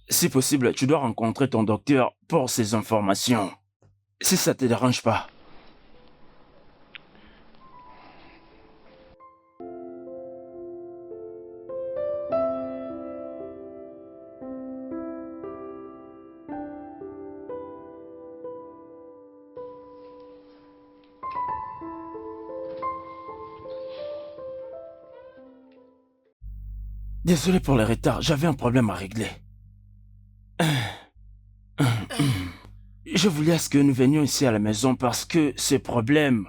Si possible, tu dois rencontrer ton docteur pour ces informations. Si ça te dérange pas. Désolé pour le retard, j'avais un problème à régler. Je voulais à ce que nous venions ici à la maison parce que ce problème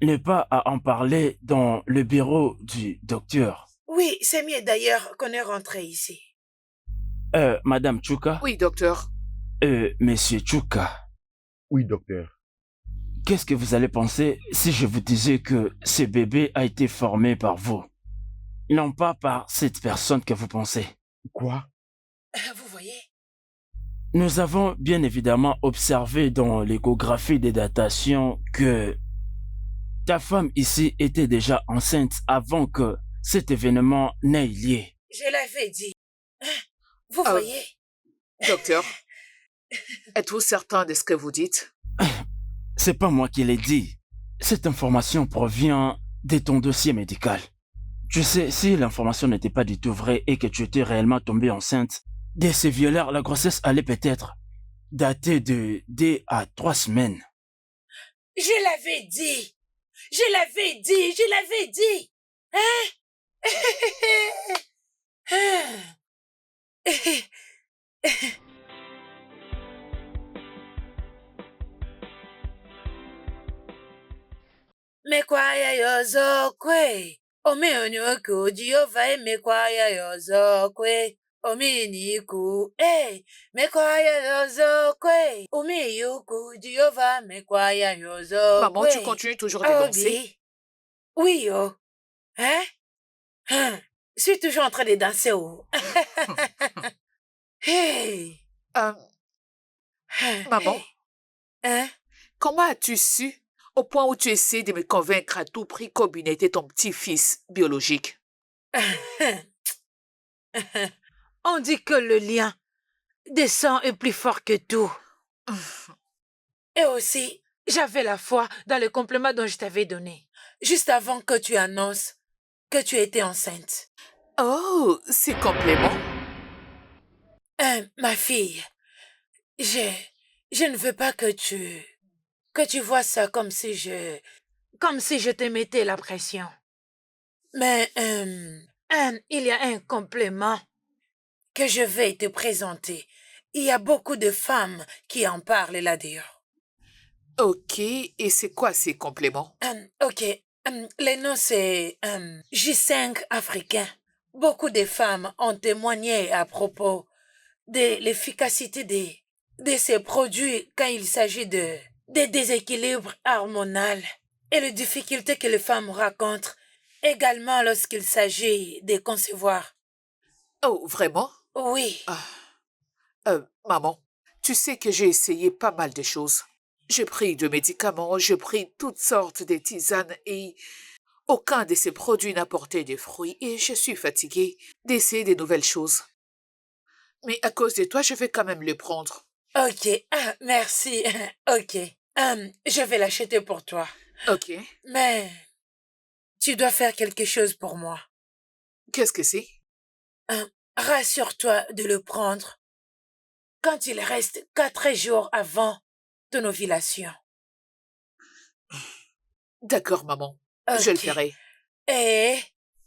n'est pas à en parler dans le bureau du docteur. Oui, c'est mieux d'ailleurs qu'on est rentré ici. Madame Chuka? Oui, docteur. Monsieur Chuka, Oui, docteur. qu'est-ce que vous allez penser si je vous disais que ce bébé a été formé par vous? Non pas par cette personne que vous pensez. Quoi? Vous voyez? Nous avons bien évidemment observé dans l'échographie des datations que ta femme ici était déjà enceinte avant que cet événement n'ait lieu. Je l'avais dit. Vous Ah. voyez? Docteur, êtes-vous certain de ce que vous dites? C'est pas moi qui l'ai dit. Cette information provient de ton dossier médical. Tu sais, si l'information n'était pas du tout vraie et que tu étais réellement tombée enceinte, de ces violeurs, la grossesse allait peut-être dater de 2 à 3 semaines. Je l'avais dit. Je l'avais dit. Je l'avais dit. Hein? Mekwaya yozokwe. Omeonyoku Jehova emekwaya yozokwe. Ominiku, mekwaya yozokwe. Omiyuku Jehova mekwaya yozokwe. Maman, tu continues toujours de danser? Oui, oh. Hein? Je suis toujours en train de danser, oh. Hey. Maman, Hein? comment as-tu su au point où tu essaies de me convaincre à tout prix qu'Obin était ton petit-fils biologique? On dit que le lien des sangs est plus fort que tout. Et aussi, j'avais la foi dans le complément dont je t'avais donné, juste avant que tu annonces que tu étais enceinte. Oh, c'est complément. Ma fille, je ne veux pas que tu vois ça comme si je te mettais la pression. Mais il y a un complément que je vais te présenter. Il y a beaucoup de femmes qui en parlent là-dedans. Ok, et c'est quoi ces compléments? Ok, le nom c'est J5 africain. Beaucoup de femmes ont témoigné à propos de l'efficacité de ces produits quand il s'agit de déséquilibres hormonaux et les difficultés que les femmes rencontrent également lorsqu'il s'agit de concevoir. Oh, vraiment? Oui. Maman, tu sais que j'ai essayé pas mal de choses. J'ai pris de médicaments, j'ai pris toutes sortes de tisanes et aucun de ces produits n'a porté de fruits et je suis fatiguée d'essayer de nouvelles choses. Mais à cause de toi, je vais quand même le prendre. Ok, merci. Ok, je vais l'acheter pour toi. Ok. Mais tu dois faire quelque chose pour moi. Qu'est-ce que c'est? Rassure-toi de le prendre quand il reste 4 jours avant ton ovulation. D'accord, maman. Ok. Je le ferai. Et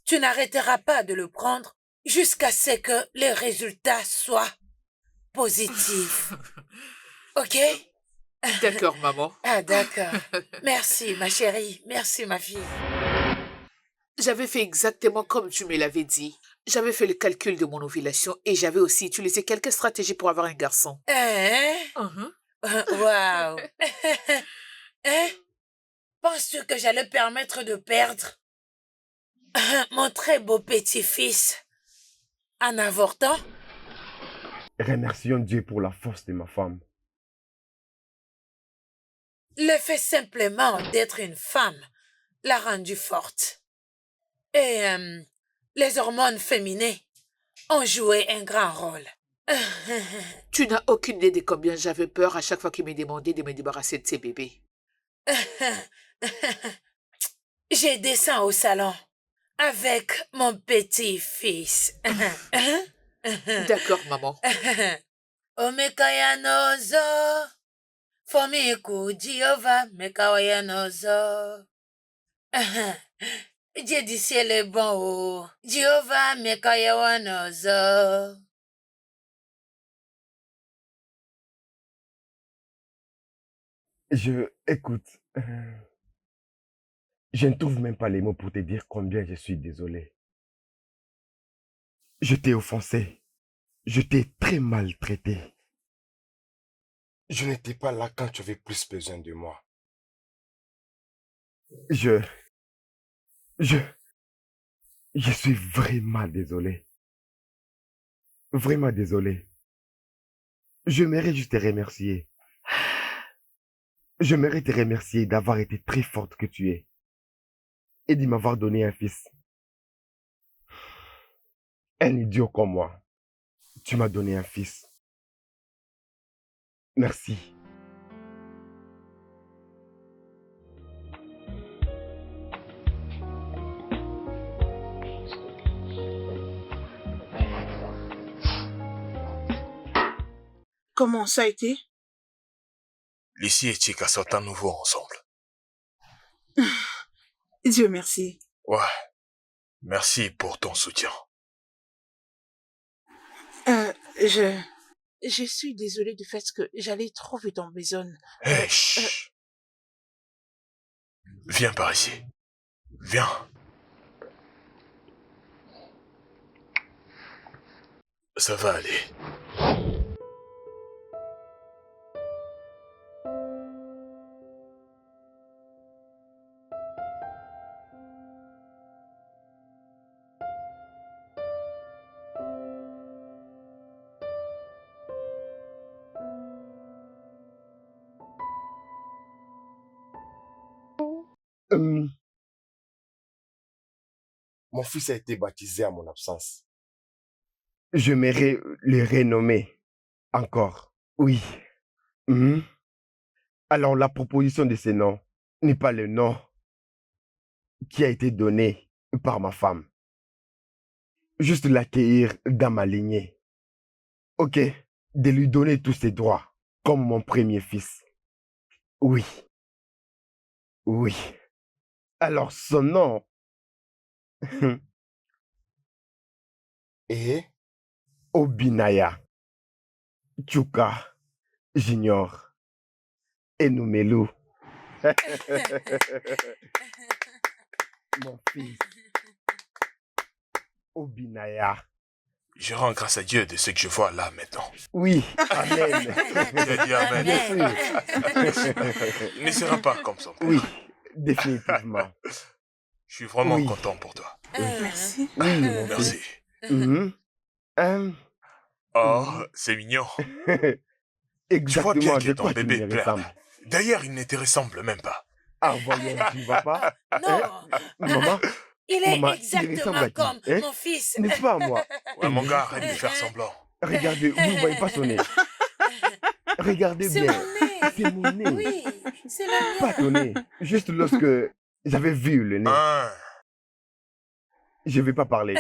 tu n'arrêteras pas de le prendre jusqu'à ce que les résultats soient positifs. Ok? D'accord, maman. Ah, d'accord. Merci, ma chérie. Merci, ma fille. J'avais fait exactement comme tu me l'avais dit. J'avais fait le calcul de mon ovulation et j'avais aussi utilisé quelques stratégies pour avoir un garçon. Hein? Mhm. Waouh! Hein? Penses-tu que j'allais permettre de perdre mon très beau petit-fils en avortant? Remercions Dieu pour la force de ma femme. Le fait simplement d'être une femme l'a rendue forte. Et les hormones féminines ont joué un grand rôle. Tu n'as aucune idée de combien j'avais peur à chaque fois qu'il me demandait de me débarrasser de ses bébés. J'ai descendu au salon avec mon petit-fils. D'accord, maman. Omekayanozo, Fomiku Jehovah, Mekawayanozo. Dieu du ciel est bon, oh. Jehovah, Mekayawanozo. Écoute, je ne trouve même pas les mots pour te dire combien je suis désolé. Je t'ai offensé. Je t'ai très maltraité. Je n'étais pas là quand tu avais plus besoin de moi. Je suis vraiment désolé. Vraiment désolé. J'aimerais juste te remercier. J'aimerais te remercier d'avoir été très forte que tu es et de m'avoir donné un fils. Un idiot comme moi. Tu m'as donné un fils. Merci. Comment ça a été? Lucie et Chica sont à nouveau ensemble. Dieu merci. Ouais. Merci pour ton soutien. Je suis désolée du fait que j'allais trop vite en besogne. Hé, chut. Viens par ici. Viens. Ça va aller. Mon fils a été baptisé à mon absence. J'aimerais le renommer encore. Oui. Alors la proposition de ce nom n'est pas le nom qui a été donné par ma femme. Juste l'accueillir dans ma lignée. Ok, de lui donner tous ses droits, comme mon premier fils. Oui. Oui. Alors son nom est Obinaya Chuka Junior Enumelu. Mon fils. Obinaya. Je rends grâce à Dieu de ce que je vois là maintenant. Oui, amen. Il a dit amen. Bien sûr. Il ne sera pas comme son père. Oui, définitivement. Je suis vraiment content pour toi. Merci. Oui, mon Merci. fils. Oh, c'est mignon. Tu vois bien Exactement, que de ton quoi tu bébé me pleure. ressembles. D'ailleurs, il ne te ressemble même pas. Ah, voyons, tu ne vas pas. Non, Maman, il est maman, il exactement ressemble à qui, comme hein? mon fils. N'est-ce pas à moi? Ouais, mon gars, arrête de faire semblant. Regardez, vous ne voyez pas son nez. Regardez C'est bien. mon nez. C'est mon nez. Oui, c'est le Pas ton nez. Juste lorsque j'avais vu le nez. Ah. Je ne vais pas parler.